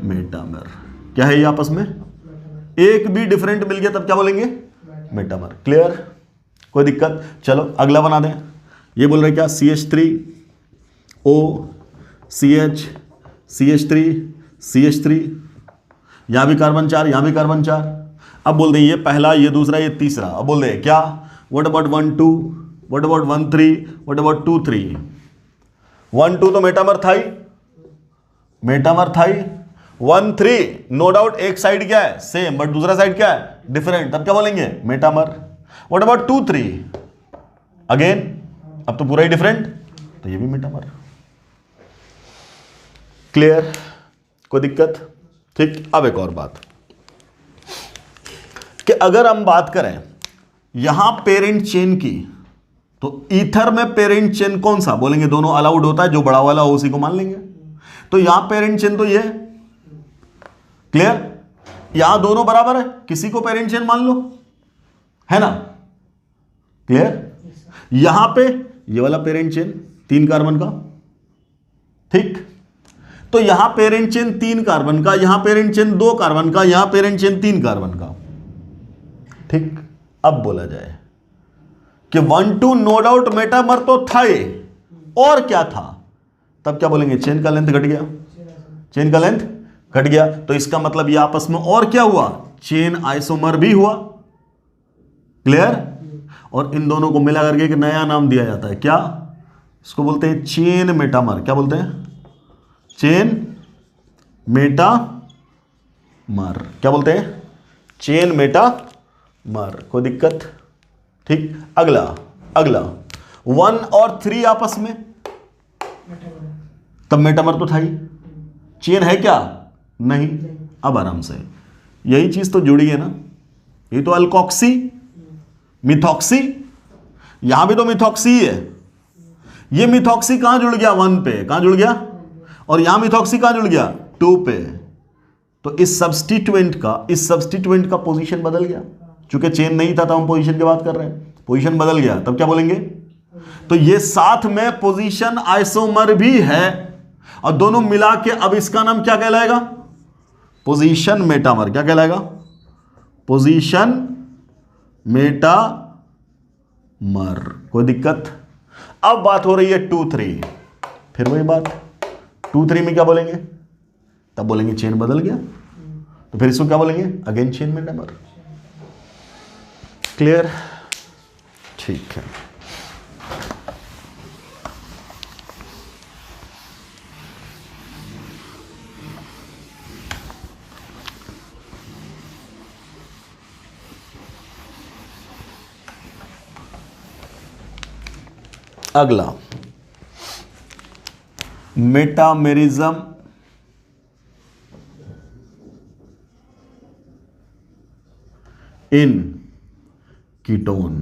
मेटामर। क्या है ये आपस में? एक भी डिफरेंट मिल गया, तब क्या बोलेंगे? मेटामर। क्लियर? कोई दिक्कत? चलो अगला बना दें। ये बोल रहे क्या? CH3O CH3 यहां भी कार्बन 4, यहां भी कार्बन 4। अब बोल दें ये पहला, ये दूसरा, ये तीसरा। अब बोल दें क्या? What about 1 2, what about 1 3, what about 2 3। 1 2 तो मेटामर था ही, 1 3 नो डाउट एक साइड क्या है? सेम, बट दूसरा साइड क्या है? डिफरेंट। तब क्या बोलेंगे? मेटामर। व्हाट अबाउट 2 3, अगेन अब तो पूरा ही डिफरेंट, तो ये भी मेटामर। क्लियर? कोई दिक्कत? ठीक। अब एक और बात कि अगर हम बात करें यहां पेरेंट चेन की, तो ईथर में पेरेंट चेन कौन सा? बोलेंगे दोनों अलाउड होता है, जो बड़ा वाला हो उसी को मान लेंगे। तो यहां पेरेंट चेन तो ये है। क्लियर? यहां दोनों बराबर है, किसी को पेरेंट चेन मान लो, है ना? क्लियर? यहां पे ये वाला पेरेंट चेन 3 कार्बन का, ठीक। तो यहां पेरेंट चेन 3 कार्बन का, यहां पेरेंट चेन 2 कार्बन का, यहां पेरेंट चेन 3 कार्बन का। ठीक, अब बोला जाए कि 1 2 नो डाउट मेटामर तो था ही, और क्या था, तब क्या बोलेंगे, चेन का लेंथ घट गया, चेन का लेंथ घट गया, तो इसका मतलब ये आपस में और क्या हुआ, चेन आइसोमर भी हुआ। क्लियर? और इन दोनों को मिला करके एक नया नाम दिया जाता है, क्या, इसको बोलते हैं चेन मेटामर। क्या बोलते हैं, चेन मेटामर। क्या बोलते हैं, चेन मेटामर। कोई दिक्कत? ठीक, अगला 1 और 3 आपस में, तब मेटामर तो था ही, चेन है क्या, नहीं। अब आराम से, यही चीज तो जुड़ी है ना, ये तो अल्कोक्सी मिथॉक्सी, यहां भी तो मिथॉक्सी है, ये मिथॉक्सी कहां जुड़ गया, 1 पे, कहां जुड़ गया, और यहां मिथॉक्सी कहां जुड़ गया, 2 पे। तो इस सब्स्टिट्यूएंट का पोजीशन बदल गया, चूंकि चेन नहीं था तो हम पोजीशन की बात कर रहे हैं, पोजीशन बदल गया, तब क्या बोलेंगे, तो ये साथ में पोजीशन आइसोमर भी है, और दोनों मिला के अब इसका नाम क्या कहलाएगा, पोजीशन मेटामर। क्या कहलाएगा, पोजीशन मेटामर। कोई दिक्कत? अब बात हो रही है 2 3, फिर वही बात, 2 3 में क्या बोलेंगे, तब बोलेंगे चेन बदल गया, तो फिर इसको क्या बोलेंगे, अगेन चेन मेटामर। क्लियर? ठीक है। अगला, मेटामेरिज्म इन कीटोन।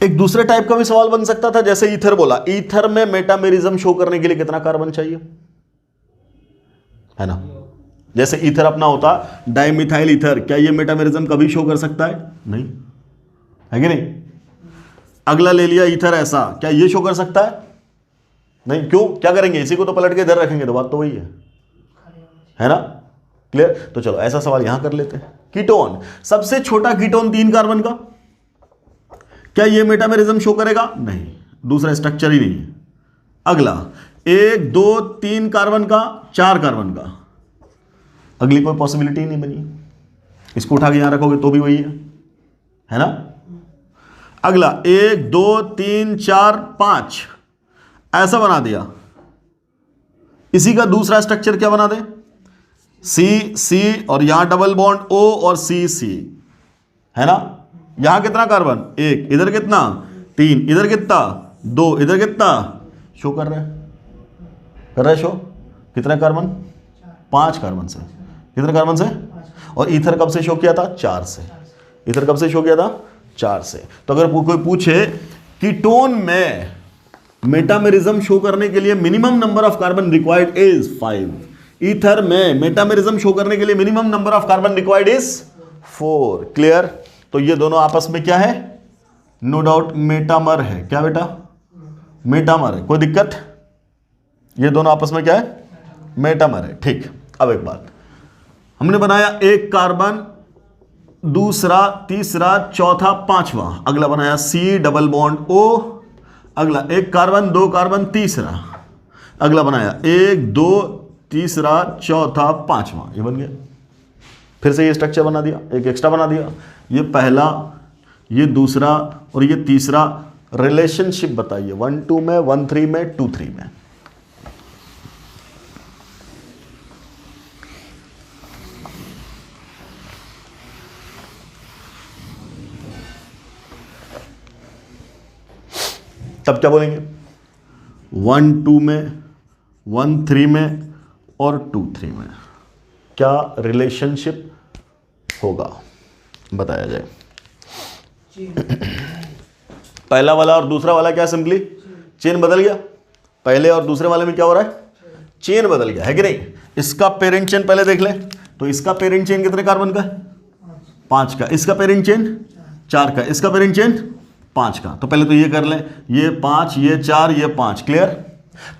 एक दूसरे टाइप का भी सवाल बन सकता था, जैसे ईथर बोला, ईथर में मेटामेरिज्म शो करने के लिए कितना कार्बन चाहिए, है ना। जैसे ईथर अपना होता डाइमिथाइल ईथर, क्या ये मेटामेरिज्म कभी शो कर सकता है, नहीं, है कि नहीं। अगला ले लिया ईथर ऐसा, क्या ये शो कर सकता है, नहीं, क्यों, क्या करेंगे, इसी को तो पलट के इधर रखेंगे, तो बात तो वही है ना। क्लियर? तो चलो ऐसा सवाल यहां कर लेते हैं। कीटोन, सबसे छोटा कीटोन 3 कार्बन का, क्या ये मेटामेरिज्म शो करेगा, नहीं, दूसरा स्ट्रक्चर ही नहीं है। अगला 1 2 3 कार्बन का, 4 कार्बन का, अगली कोई पॉसिबिलिटी नहीं बनी, इसको उठा के यहां रखोगे तो भी वही है ना। अगला 1 2 3 4 5 ऐसा बना दिया, इसी का दूसरा स्ट्रक्चर क्या बना दे, सी सी, और यहां डबल बॉन्ड O और सी सी, है ना। यहां कितना कार्बन, 1, इधर कितना 3, इधर कितना 2, इधर कितना, शो कर रहा है शो, कितना कार्बन, 5 कार्बन से, कितने कार्बन से, और ईथर कब से शो किया था, 4 से, ईथर कब से शो किया था, 4 से। तो अगर कोई पूछे कीटोन में मेटामेरिज्म शो करने के लिए minimum number of carbon required is 5, ether में मेटामेरिज्म शो करने के लिए minimum number of carbon required is 4। Clear? तो ये दोनों आपस में क्या है, नो डाउट मेटामर है। क्या बेटा, मेटामर है। कोई दिक्कत? ये दोनों आपस में क्या है, मेटामर है। ठीक, अब एक बात, हमने बनाया 1 कार्बन, दूसरा, तीसरा, चौथा, 5वां, अगला बनाया C डबल बॉन्ड O, अगला 1 कार्बन, 2 कार्बन, तीसरा, अगला बनाया 1 2 तीसरा, चौथा, 5वां, ये बन गया। फिर से ये स्ट्रक्चर बना दिया, एक एक्स्ट्रा बना दिया, ये पहला, ये दूसरा और ये तीसरा। रिलेशनशिप बताइए 1 2 में, 1 3 में, 2 3 में। तब क्या बोलेंगे, 1 2 में, 1 3 में और 2 3 में क्या रिलेशनशिप होगा, बताया जाए। पहला वाला और दूसरा वाला क्या, सिंपली चेन बदल गया। पहले और दूसरे वाले में क्या हो रहा है, चेन बदल गया, है कि नहीं। इसका पेरेंट चेन पहले देख ले, तो इसका पेरेंट चेन कितने कार्बन का है, 5 का, इसका पेरेंट चेन 4 का, इसका पेरेंट चेन 5 का। तो पहले तो ये कर लें, ये 5, ये 4, ये 5, क्लियर।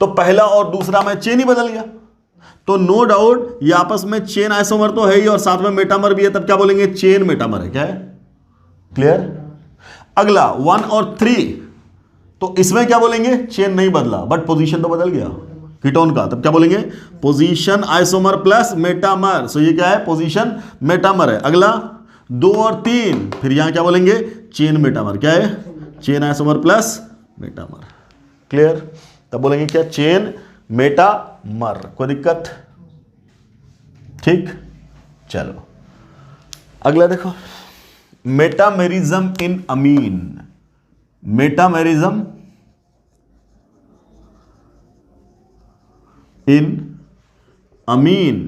तो पहला और दूसरा में चेन ही बदल गया, तो नो डाउट ये आपस में चेन आइसोमर तो है ही और साथ में मेटामर भी है, तब क्या बोलेंगे, चेन मेटामर है। क्या है, क्लियर। अगला 1 और 3, तो इसमें क्या बोलेंगे, चेन नहीं बदला बट पोजीशन तो बदल गया कीटोन का, तब क्या बोलेंगे, पोजीशन आइसोमर प्लस मेटामर। सो ये क्या है, पोजीशन मेटामर है। अगला 2 और 3, फिर यहां क्या बोलेंगे, चेन मेटामर। क्या है, chain isomer plus metamer, clear. तब बोलेंगे क्या, चेन मेटामर। कोई दिक्कत, ठीक। चलो अगला देखो, मेटामेरिज्म इन अमीन। मेटामेरिज्म इन अमीन,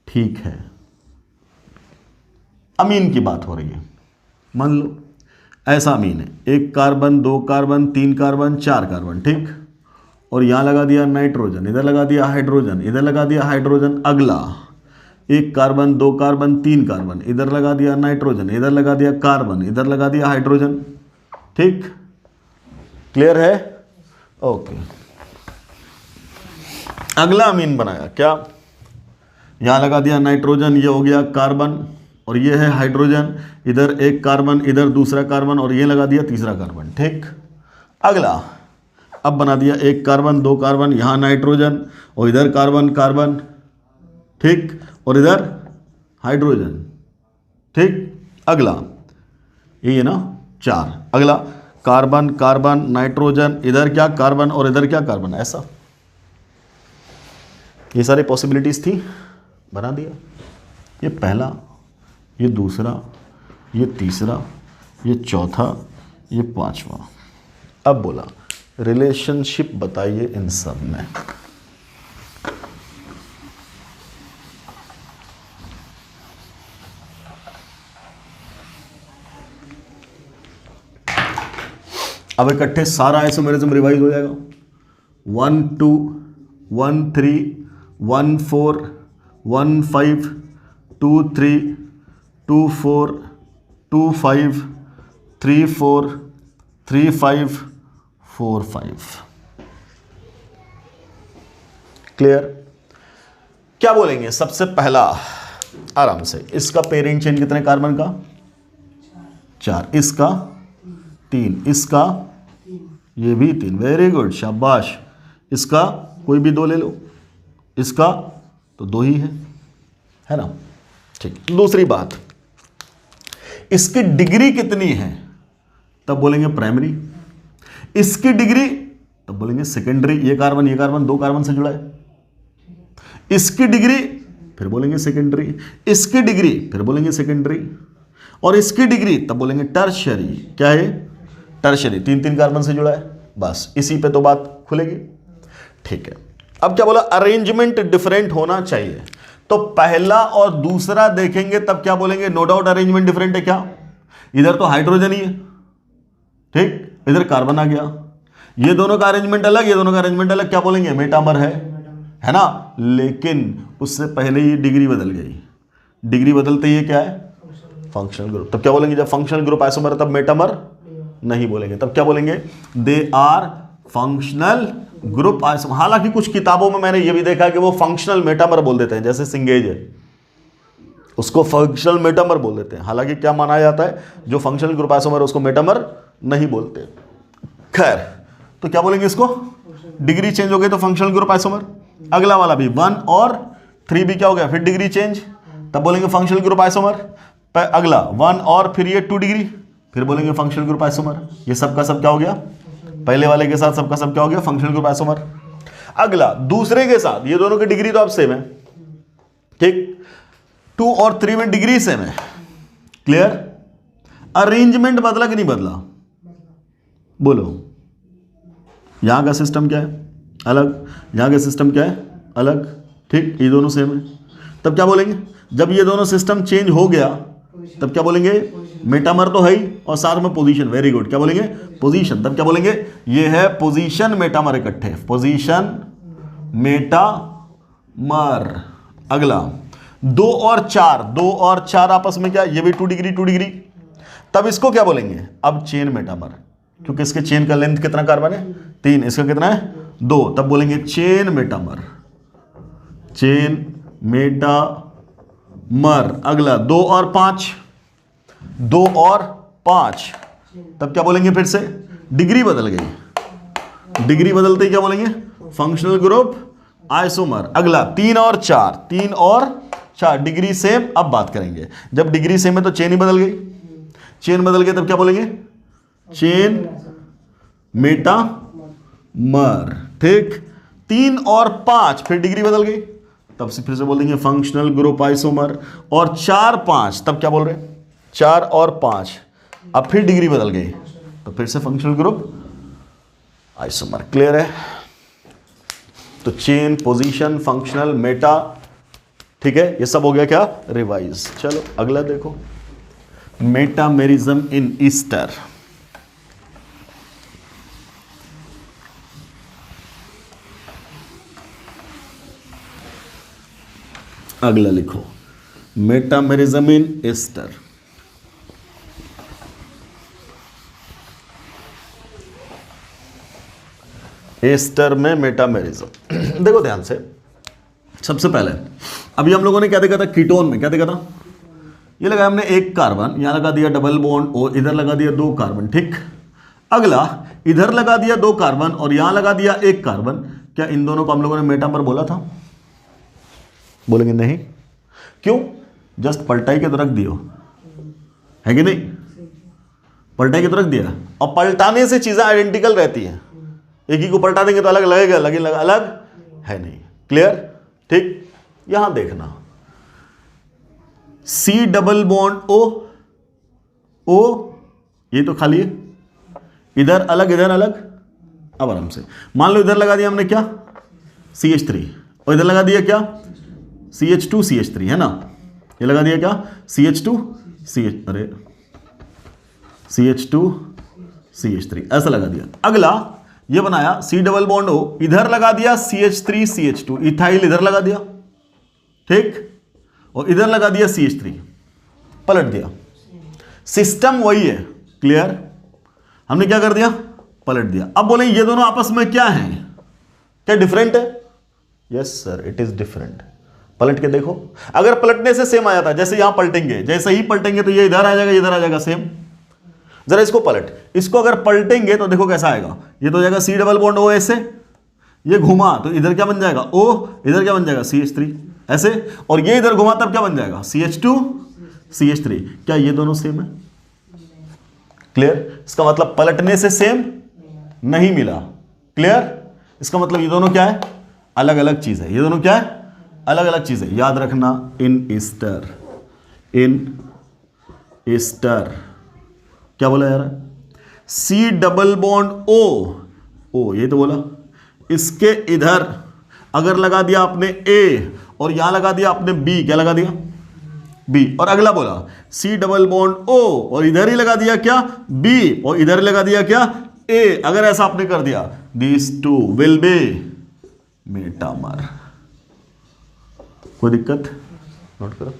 ठीक है, अमीन की बात हो रही है। मान लो ऐसा अमीन है, 1 कार्बन, 2 कार्बन, 3 कार्बन, 4 कार्बन, ठीक। और यहां लगा दिया नाइट्रोजन, इधर लगा दिया हाइड्रोजन, इधर लगा दिया हाइड्रोजन। अगला 1 कार्बन, 2 कार्बन, 3 कार्बन, इधर लगा दिया नाइट्रोजन, इधर लगा दिया कार्बन, इधर लगा दिया हाइड्रोजन, ठीक, क्लियर है, ओके। अगला अमीन बनाया, क्या, यहां लगा दिया नाइट्रोजन, ये हो गया कार्बन और ये है हाइड्रोजन, इधर 1 कार्बन, इधर दूसरा कार्बन और ये लगा दिया तीसरा कार्बन, ठीक। अगला अब बना दिया 1 कार्बन, 2 कार्बन, यहां नाइट्रोजन और इधर कार्बन कार्बन, ठीक, और इधर हाइड्रोजन, ठीक। अगला ये है ना 4, अगला कार्बन कार्बन नाइट्रोजन, इधर क्या कार्बन और इधर क्या कार्बन, ऐसा ये सारी पॉसिबिलिटीज थी, बना दिया। ये पहला, ये दूसरा, ये तीसरा, ये चौथा, ये 5वां। अब बोला रिलेशनशिप बताइए इन सब में। अब इकट्ठे सारा आइसोमेरिज्म रिवाइज हो जाएगा। 1 2 1 3 1 4 1 5 2 3 2 4 2 5 3 4 3 5 4 5, क्लियर। क्या बोलेंगे सबसे पहला, आराम से, इसका पेरेंट चेन कितने कार्बन का, 4, इसका 3, इसका ये भी 3, वेरी गुड, शाबाश। इसका कोई भी 2 ले लो, इसका तो 2 ही है ना, ठीक। दूसरी बात, इसकी डिग्री कितनी है, तब बोलेंगे प्राइमरी। इसकी डिग्री तब बोलेंगे सेकेंडरी। ये कार्बन 2 कार्बन से जुड़ा है। इसकी डिग्री फिर बोलेंगे सेकेंडरी, इसकी डिग्री फिर बोलेंगे सेकेंडरी, और इसकी डिग्री तब बोलेंगे टर्शियरी। क्या है, टर्शियरी, 3 कार्बन से जुड़ा है, बस इसी पे तो बात खुलेगी, ठीक है। अब क्या बोला, अरेंजमेंट डिफरेंट होना चाहिए, तो पहला और दूसरा देखेंगे तब क्या बोलेंगे, नो डाउट अरेंजमेंट डिफरेंट है। क्या, इधर तो हाइड्रोजन ही है, ठीक, इधर कार्बन आ गया, ये दोनों का अरेंजमेंट अलग, ये दोनों का अरेंजमेंट अलग, क्या बोलेंगे, मेटामर है ना। लेकिन उससे पहले ही डिग्री बदल गई, डिग्री बदलते ही क्या है, फंक्शनल ग्रुप। तब क्या बोलेंगे, जब फंक्शनल ग्रुप आइसोमर तब मेटामर नहीं बोलेंगे, तब क्या बोलेंगे, they are functional group isomer. हालांकि कुछ किताबों में मैंने ये भी देखा कि वो फंक्शनल मेटामर बोल देते हैं, जैसे सिंगेज है उसको फंक्शनल मेटामर बोल देते हैं। हालांकि क्या माना जाता है, जो फंक्शनल ग्रुप आइसोमर उसको मेटामर नहीं बोलते। खैर, तो क्या बोलेंगे इसको, डिग्री चेंज हो गई तो फंक्शनल ग्रुप आइसोमर। अगला वाला भी 1 और 3 भी क्या हो गया, फिर डिग्री चेंज, तब बोलेंगे फंक्शनल ग्रुप आइसोमर। अगला 1 और फिर ये 2 डिग्री, फिर बोलेंगे फंक्शनल ग्रुप आइसोमर। ये सबका सब क्या हो गया, पहले वाले के साथ सबका सब क्या हो गया, फंक्शनल ग्रुप आइसोमर। अगला दूसरे के साथ, ये दोनों की डिग्री तो अब सेम है, ठीक, 2 और 3 में डिग्री सेम है, क्लियर। अरेंजमेंट बदला कि नहीं बदला, बोलो। यहां का सिस्टम क्या है, अलग, यहां का सिस्टम क्या है, अलग, ठीक, ये दोनों सेम है। तब क्या बोलेंगे, जब ये दोनों सिस्टम चेंज हो गया तब क्या बोलेंगे, मेटामर तो है ही और साथ में पोजीशन, वेरी गुड, क्या बोलेंगे, पोजीशन। तब क्या बोलेंगे, ये है पोजीशन मेटामर इकट्ठे, पोजीशन मेटामर। अगला 2 और 4 आपस में क्या, ये भी 2 डिग्री 2 डिग्री, तब इसको क्या बोलेंगे, अब चेन मेटामर, क्योंकि इसके चेन का लेंथ कितना कार्बन है 3, इसका कितना है 2, तब बोलेंगे चेन मेटामर, चेन मेटामर। अगला 2 और 5, 2 और 5, तब क्या बोलेंगे, फिर से डिग्री बदल गई, डिग्री बदलते ही क्या बोलेंगे, फंक्शनल ग्रुप आइसोमर। अगला 3 और 4, 3 और 4 डिग्री सेम। अब बात करेंगे, जब डिग्री सेम है तो चेन ही बदल गई, चेन बदल गई तब क्या बोलेंगे, चेन मेटामर। ठीक, 3 और 5 फिर डिग्री बदल गई, तब से फिर से बोल देंगे फंक्शनल ग्रुप आइसोमर। और 4 5 तब क्या बोल रहे हैं, 4 और 5 अब फिर डिग्री बदल गई, तो फिर से फंक्शनल ग्रुप आइसोमर। क्लियर है? तो चेन, पोजीशन, फंक्शनल, मेटा, ठीक है, ये सब हो गया क्या, रिवाइज। चलो अगला देखो, मेटामेरिज्म इन ईस्टर। अगला लिखो, मेटामेरिज्म इन ईस्टर। एस्टर में मेटामेरिज्म। देखो ध्यान से, सबसे पहले अभी हम लोगों ने क्या देखा था, कीटोन में क्या देखा था, ये लगाया हमने एक कार्बन, यहां लगा दिया डबल बॉन्ड और इधर लगा दिया 2 कार्बन। ठीक, अगला इधर लगा दिया 2 कार्बन और यहां लगा दिया 1 कार्बन। क्या इन दोनों को हम लोगों ने मेटामर बोला था? बोलेंगे नहीं, क्यों, जस्ट पलटाई के तो रख दियो, है कि नहीं, पलटाई के तो रख दिया, और पलटाने से चीजें आइडेंटिकल रहती हैं, एक ही को पलटा देंगे तो अलग लगेगा, लगेगा अलग है नहीं। क्लियर? ठीक, यहां देखना, सी डबल बॉन्ड ओ, ओ ये तो खाली है, इधर अलग इधर अलग। अब आराम से मान लो इधर लगा दिया हमने क्या, CH3, और इधर लगा दिया क्या, CH2 CH3, है ना, ये लगा दिया क्या, CH2 अरे CH2 CH3 ऐसा लगा दिया। अगला ये बनाया सी डबल बॉन्ड ओ, इधर लगा दिया CH3 CH2, इथाइल इधर लगा दिया, ठीक, और इधर लगा दिया CH3, पलट दिया, सिस्टम वही है। क्लियर? हमने क्या कर दिया, पलट दिया। अब बोले ये दोनों आपस में क्या हैं, क्या डिफरेंट है? Yes sir, it is different. पलट के देखो, अगर पलटने से सेम आया था, जैसे यहां पलटेंगे, जैसे ही पलटेंगे तो ये इधर आ जाएगा, इधर आ जाएगा सेम। जरा इसको पलट, इसको अगर पलटेंगे तो देखो कैसा आएगा, ये तो हो जाएगा सी डबल बॉन्ड ओ ऐसे, ये घुमा तो इधर क्या बन जाएगा ओ, इधर क्या बन जाएगा CH3 ऐसे, और ये इधर घुमा तब क्या बन जाएगा CH2 CH3। क्या ये दोनों सेम है? क्लियर? इसका मतलब पलटने से सेम नहीं मिला। क्लियर? इसका मतलब ये दोनों क्या है, अलग अलग चीज है, ये दोनों क्या है, अलग अलग चीज है। याद रखना, इन ईस्टर क्या बोला यार, सी डबल बॉन्ड ओ ये तो बोला, इसके इधर अगर लगा दिया आपने ए और यहां लगा दिया आपने बी, क्या लगा दिया बी, और अगला बोला सी डबल बॉन्ड ओ और इधर ही लगा दिया क्या बी, और इधर लगा दिया क्या ए, अगर ऐसा आपने कर दिया, this two will be metamer. कोई दिक्कत? नोट करो।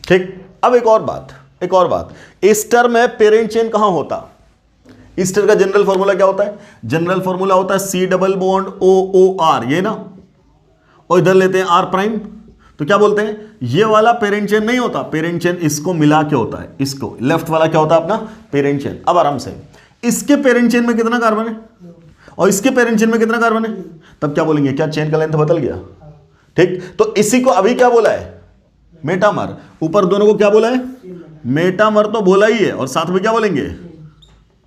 ठीक, अब एक और बात, ईस्टर में पेरेंट चेन कहां होता? ईस्टर का जनरल फॉर्मूला क्या होता है? जनरल फॉर्मूला होता है C double bond O O R, ये ना, और इधर लेते हैं आर प्राइम, तो क्या बोलते हैं, ये वाला पेरेंट चेन नहीं होता, पेरेंट चेन इसको मिला के होता है, इसको लेफ्ट वाला क्या होता है अपना पेरेंट चेन। अब आराम से, इसके पेरेंट चेन में कितना कार्बन है और इसके पेरेंट चेन में कितना कार्बन है, तब क्या बोलेंगे, क्या चेन का लेंथ बदल गया? ठीक, तो इसी को अभी क्या बोला है, मेटामर। ऊपर दोनों को क्या बोला है, मेटामर तो बोला ही है, और साथ में क्या बोलेंगे,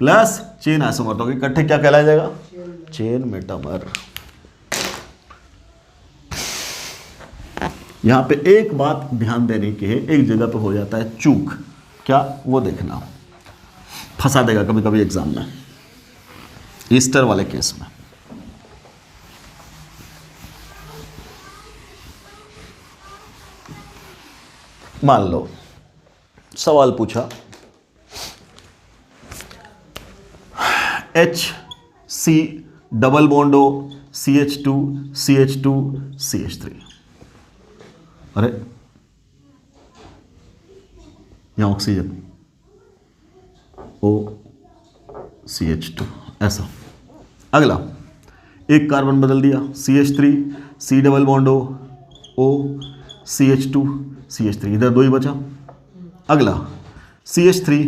प्लस चेन आइसोमर, तो इकट्ठे क्या कहलाया जाएगा, चेन मेटामर। यहां पे एक बात ध्यान देने की है, एक जगह पे हो जाता है चूक, क्या वो देखना, फंसा देगा कभी कभी एग्जाम में, ईस्टर वाले केस में। मान लो सवाल पूछा, H C double bond O CH2 CH2 CH3। अरे यहां ऑक्सीजन O CH2 ऐसा। अगला एक कार्बन बदल दिया CH3 C double bond O CH2 CH3, इधर दो ही बचा। अगला CH3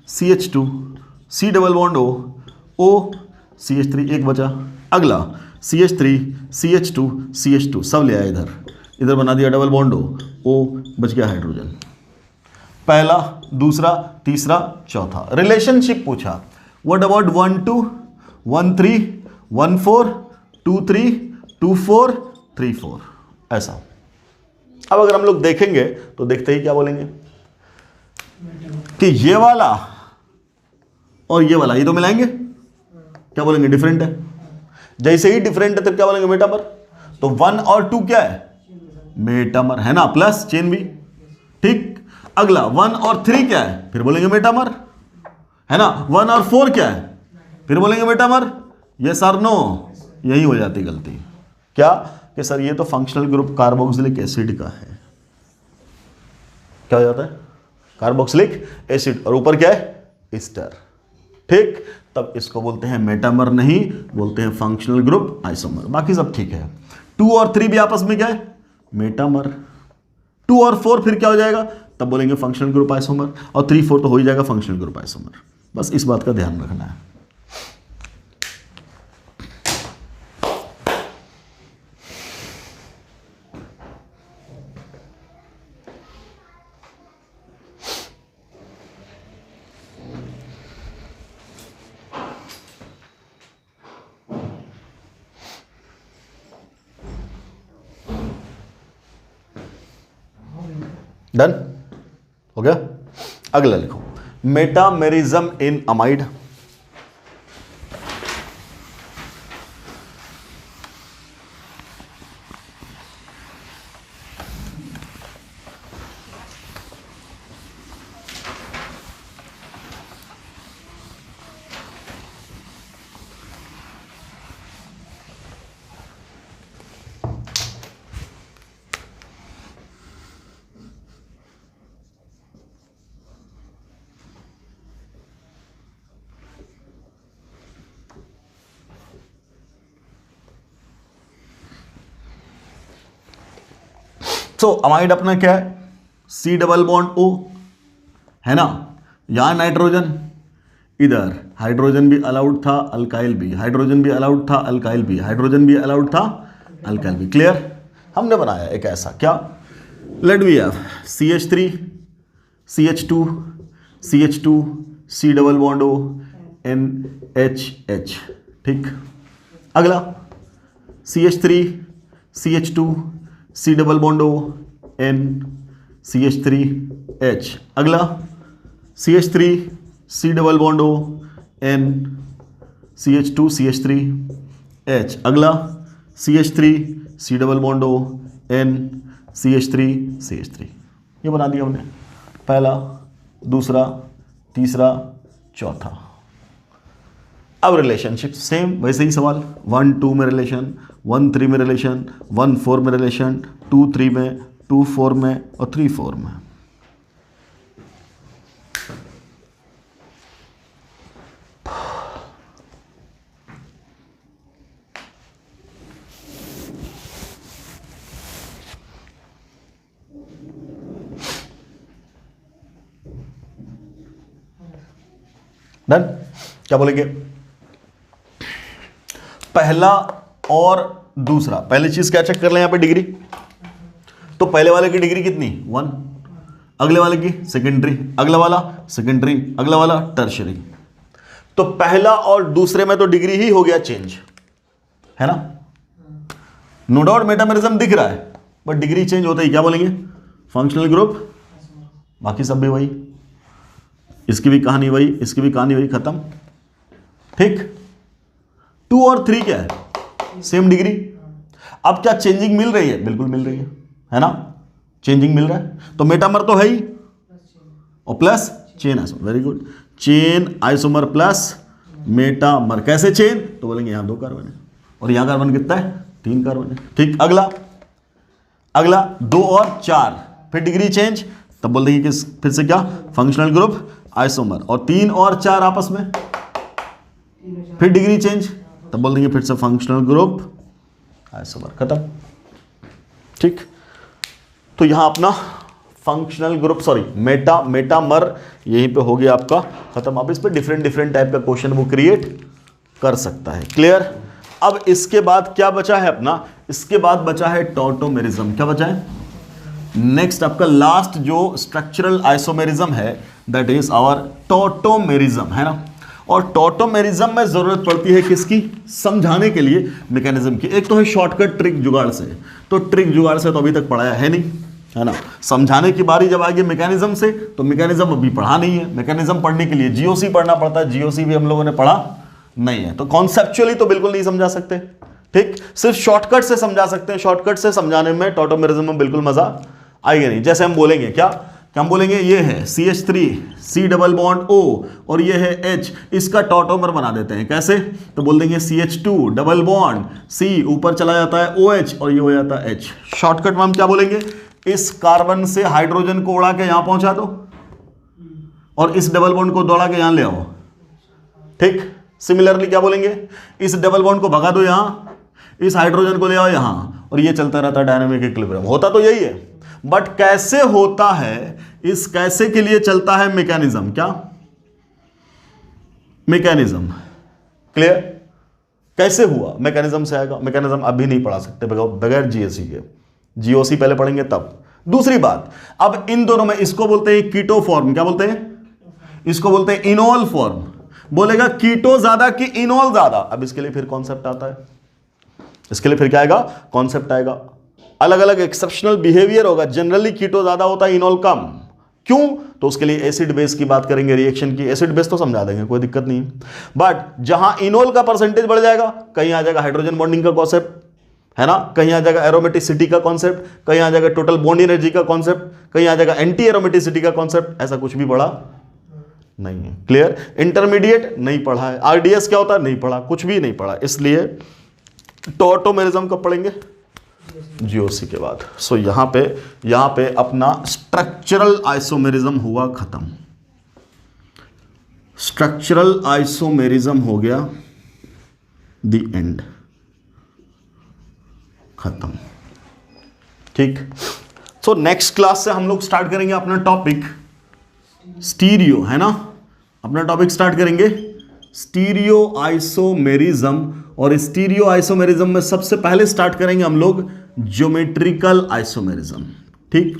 CH2 C double bond O CH3 एक बचा। अगला CH3 CH2 CH2 सब ले आया इधर, इधर बना दिया डबल बॉन्ड O बच गया हाइड्रोजन। पहला, दूसरा, तीसरा, चौथा। रिलेशनशिप पूछा, व्हाट अबाउट 1 2 1 3 1 4 2 3 2 4 3 4 ऐसा। अब अगर हम लोग देखेंगे तो देखते ही क्या बोलेंगे कि ये वाला और ये वाला ये तो मिलाएंगे, क्या बोलेंगे डिफरेंट है। जैसे ही डिफरेंट है तो क्या बोलेंगे मेटामर। तो 1 और 2 क्या है मेटामर है ना, प्लस चेन भी। ठीक, अगला 1 और 3 क्या है, फिर बोलेंगे मेटामर है ना। 1 और 4 क्या है, फिर बोलेंगे मेटामर। यस और नो, यही हो जाती गलती। क्या कि सर ये तो फंक्शनल ग्रुप कार्बोक्सिलिक एसिड का है। क्या हो जाता है कार्बोक्सिलिक एसिड और ऊपर क्या है एस्टर। ठीक, तब इसको बोलते हैं मेटामर, नहीं बोलते हैं फंक्शनल ग्रुप आइसोमर। बाकी सब ठीक है। 2 और 3 भी आपस में क्या है मेटामर। 2 और 4 फिर क्या हो जाएगा, तब बोलेंगे फंक्शनल ग्रुप आइसोमर। और 3 4 तो हो ही जाएगा फंक्शनल ग्रुप आइसोमर। बस इस बात का ध्यान रखना है। डन हो गया। अगला लिखो, मेटामेरिज्म इन अमाइड। तो अमाइड अपना क्या है C डबल बॉन्ड O है ना। यहां नाइट्रोजन, इधर हाइड्रोजन भी अलाउड था, अल्काइल भी, हाइड्रोजन भी अलाउड था, अल्काइल भी, हाइड्रोजन भी अलाउड था, अल्काइल भी। क्लियर, हमने बनाया एक ऐसा क्या, let we have CH3 CH2 CH2 C double bond O NHH। ठीक, अगला CH3 CH2 C double bond O N CH3H। अगला CH3 C double bond O N CH2 CH3H। अगला CH3 C double bond O N CH3 CH3। ये बना दिया हमने, पहला, दूसरा, तीसरा, चौथा। अब रिलेशनशिप सेम वैसे ही सवाल, 1 2 में रिलेशन, 1 3 में रिलेशन, 1 4 में रिलेशन, 2 3 में, 2 4 में और 3 4 में। डन, क्या बोलेंगे पहला और दूसरा। पहली चीज क्या चेक कर लें यहां पे डिग्री। तो पहले वाले की डिग्री कितनी 1, अगले वाले की सेकेंडरी, अगला वाला सेकेंडरी, अगला वाला टर्शियरी। तो पहला और दूसरे में तो डिग्री ही हो गया चेंज है ना। नो डाउट मेटामेरिज्म दिख रहा है बट डिग्री चेंज होता ही क्या बोलेंगे फंक्शनल ग्रुप। बाकी सब भी वही, इसकी भी कहानी वही, इसकी भी कहानी वही, खत्म। ठीक, 2 और 3 क्या है सेम डिग्री। अब क्या चेंजिंग मिल रही है, बिल्कुल मिल रही है ना, चेंजिंग मिल रहा है। तो मेटामर तो है ही और plus chain isomer, very good, chain isomer plus metamer. कैसे चेन? तो बोलेंगे यहाँ 2 कार्बन है और यहाँ कार्बन कितना है? 3 कार्बन है। ठीक, अगला 2 और 4, फिर डिग्री चेंज, तब बोल देंगे कि फिर से क्या? Functional group isomer. और 3 और 4 आपस में, फिर डिग्री चेंज, तब बोल देंगे फिर से फंक्शनल ग्रुप आइसोमर। खत्म। ठीक, तो यहां अपना फंक्शनल ग्रुप मेटामर यहीं पे हो गया आपका खत्म। अब इस पे डिफरेंट टाइप का क्वेश्चन वो क्रिएट कर सकता है। क्लियर? अब इसके बाद क्या बचा है अपना? इसके बाद बचा है टॉटोमेरिज्म। क्या बचा है? नेक्स्ट आपका लास्ट जो स्ट्रक्चरल आइसोमेरिज्म है दैट इज आवर टॉटोमेरिज्म, है ना। और टॉटोमेरिज्म में जरूरत पड़ती है किसकी? समझाने के लिए मैकेनिज्म की। एक तो है शॉर्टकट ट्रिक जुगाड़ से, तो ट्रिक जुगाड़ से तो अभी तक पढ़ाया है नहीं, है ना। समझाने की बारी जब आ गई मैकेनिज्म से, तो मैकेनिज्म अभी पढ़ा नहीं है। मैकेनिज्म पढ़ने के लिए जीओसी पढ़ना पड़ता है, जीओसी भी हम लोगों ने पढ़ा नहीं है, तो कॉन्सेप्चुअली तो बिल्कुल नहीं समझा सकते। ठीक, सिर्फ शॉर्टकट से समझा सकते हैं। शॉर्टकट से समझाने में टॉटोमेरिज्म में बिल्कुल मजा आएगा नहीं। जैसे हम बोलेंगे क्या हम बोलेंगे, ये है CH3 C double bond O और ये है H, इसका टॉटोमर बना देते हैं। कैसे? तो बोल देंगे CH2 डबल बॉन्ड C, ऊपर चला जाता है OH और ये हो जाता है H। शॉर्टकट में हम क्या बोलेंगे? इस कार्बन से हाइड्रोजन को उड़ा के यहां पहुंचा दो और इस डबल बॉन्ड को दौड़ा के यहां ले आओ। ठीक, सिमिलरली क्या बोलेंगे? इस डबल बॉन्ड को भगा दो यहां, इस हाइड्रोजन को ले आओ यहां, और ये चलता रहता है डायनामिक इक्विलिब्रियम। होता तो यही है, बट कैसे होता है, इस कैसे के लिए चलता है मैकेनिज्म। क्या? मैकेनिज्म। क्लियर? कैसे हुआ? मैकेनिज्म से आएगा। मैकेनिज्म अभी नहीं पढ़ा सकते बगैर जीएसी के, जीओसी पहले पढ़ेंगे तब। दूसरी बात, अब इन दोनों में इसको बोलते हैं कीटो फॉर्म। क्या बोलते हैं? इसको बोलते हैं इनोल फॉर्म। बोलेगा कीटो ज्यादा कि इनोल ज्यादा। अब इसके लिए फिर कॉन्सेप्ट आता है, इसके लिए फिर क्या आएगा? कॉन्सेप्ट आएगा। अलग अलग एक्सेप्शनल बिहेवियर होगा। जनरली कीटो ज्यादा होता है, इनोल कम। क्यों? तो उसके लिए एसिड बेस की बात करेंगे, रिएक्शन की। एसिड बेस तो समझा देंगे, कोई दिक्कत नहीं। बट जहां इनोल का परसेंटेज बढ़ जाएगा, कहीं आ जाएगा हाइड्रोजन बॉन्डिंग का कॉन्सेप्ट, है ना, कहीं आ जाएगा एरोमेटिसिटी का कॉन्सेप्ट, कहीं आ जाएगा टोटल बॉन्ड एनर्जी का कॉन्सेप्ट, कहीं आ जाएगा एंटी एरोमेटिसिटी का कॉन्सेप्ट। ऐसा कुछ भी पढ़ा नहीं है। क्लियर? इंटरमीडिएट नहीं पढ़ा है। आरडीएस क्या होता है? नहीं पढ़ा, कुछ भी नहीं पढ़ा। इसलिए टॉटोमेरिज्म कब पढ़ेंगे? जीओसी के बाद। सो यहां पे अपना स्ट्रक्चरल आइसोमेरिज्म हुआ खत्म। स्ट्रक्चरल आइसोमेरिज्म हो गया द एंड, खत्म। ठीक, सो नेक्स्ट क्लास से हम लोग स्टार्ट करेंगे अपना टॉपिक स्टीरियो, है ना। अपना टॉपिक स्टार्ट करेंगे स्टीरियो आइसोमेरिज्म। और स्टीरियो आइसोमेरिज्म में सबसे पहले स्टार्ट करेंगे हम लोग ज्योमेट्रिकल आइसोमेरिज्म। ठीक,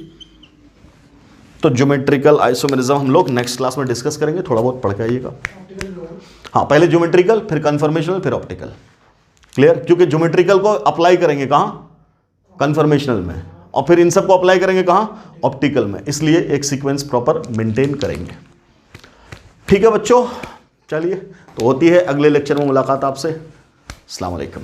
तो ज्योमेट्रिकल आइसोमेरिज्म हम लोग नेक्स्ट क्लास में डिस्कस करेंगे। थोड़ा बहुत पढ़ के आइएगा। हाँ, पहले ज्योमेट्रिकल, फिर कन्फर्मेशनल, फिर ऑप्टिकल। क्लियर? क्योंकि ज्योमेट्रिकल को अप्लाई करेंगे कहां? कन्फर्मेशनल में, और फिर इन सबको अप्लाई करेंगे कहां? ऑप्टिकल में। इसलिए एक सीक्वेंस प्रॉपर मेंटेन करेंगे। ठीक है बच्चों, चलिए, तो होती है अगले लेक्चर में मुलाकात आपसे। अस्सलाम वालेकुम।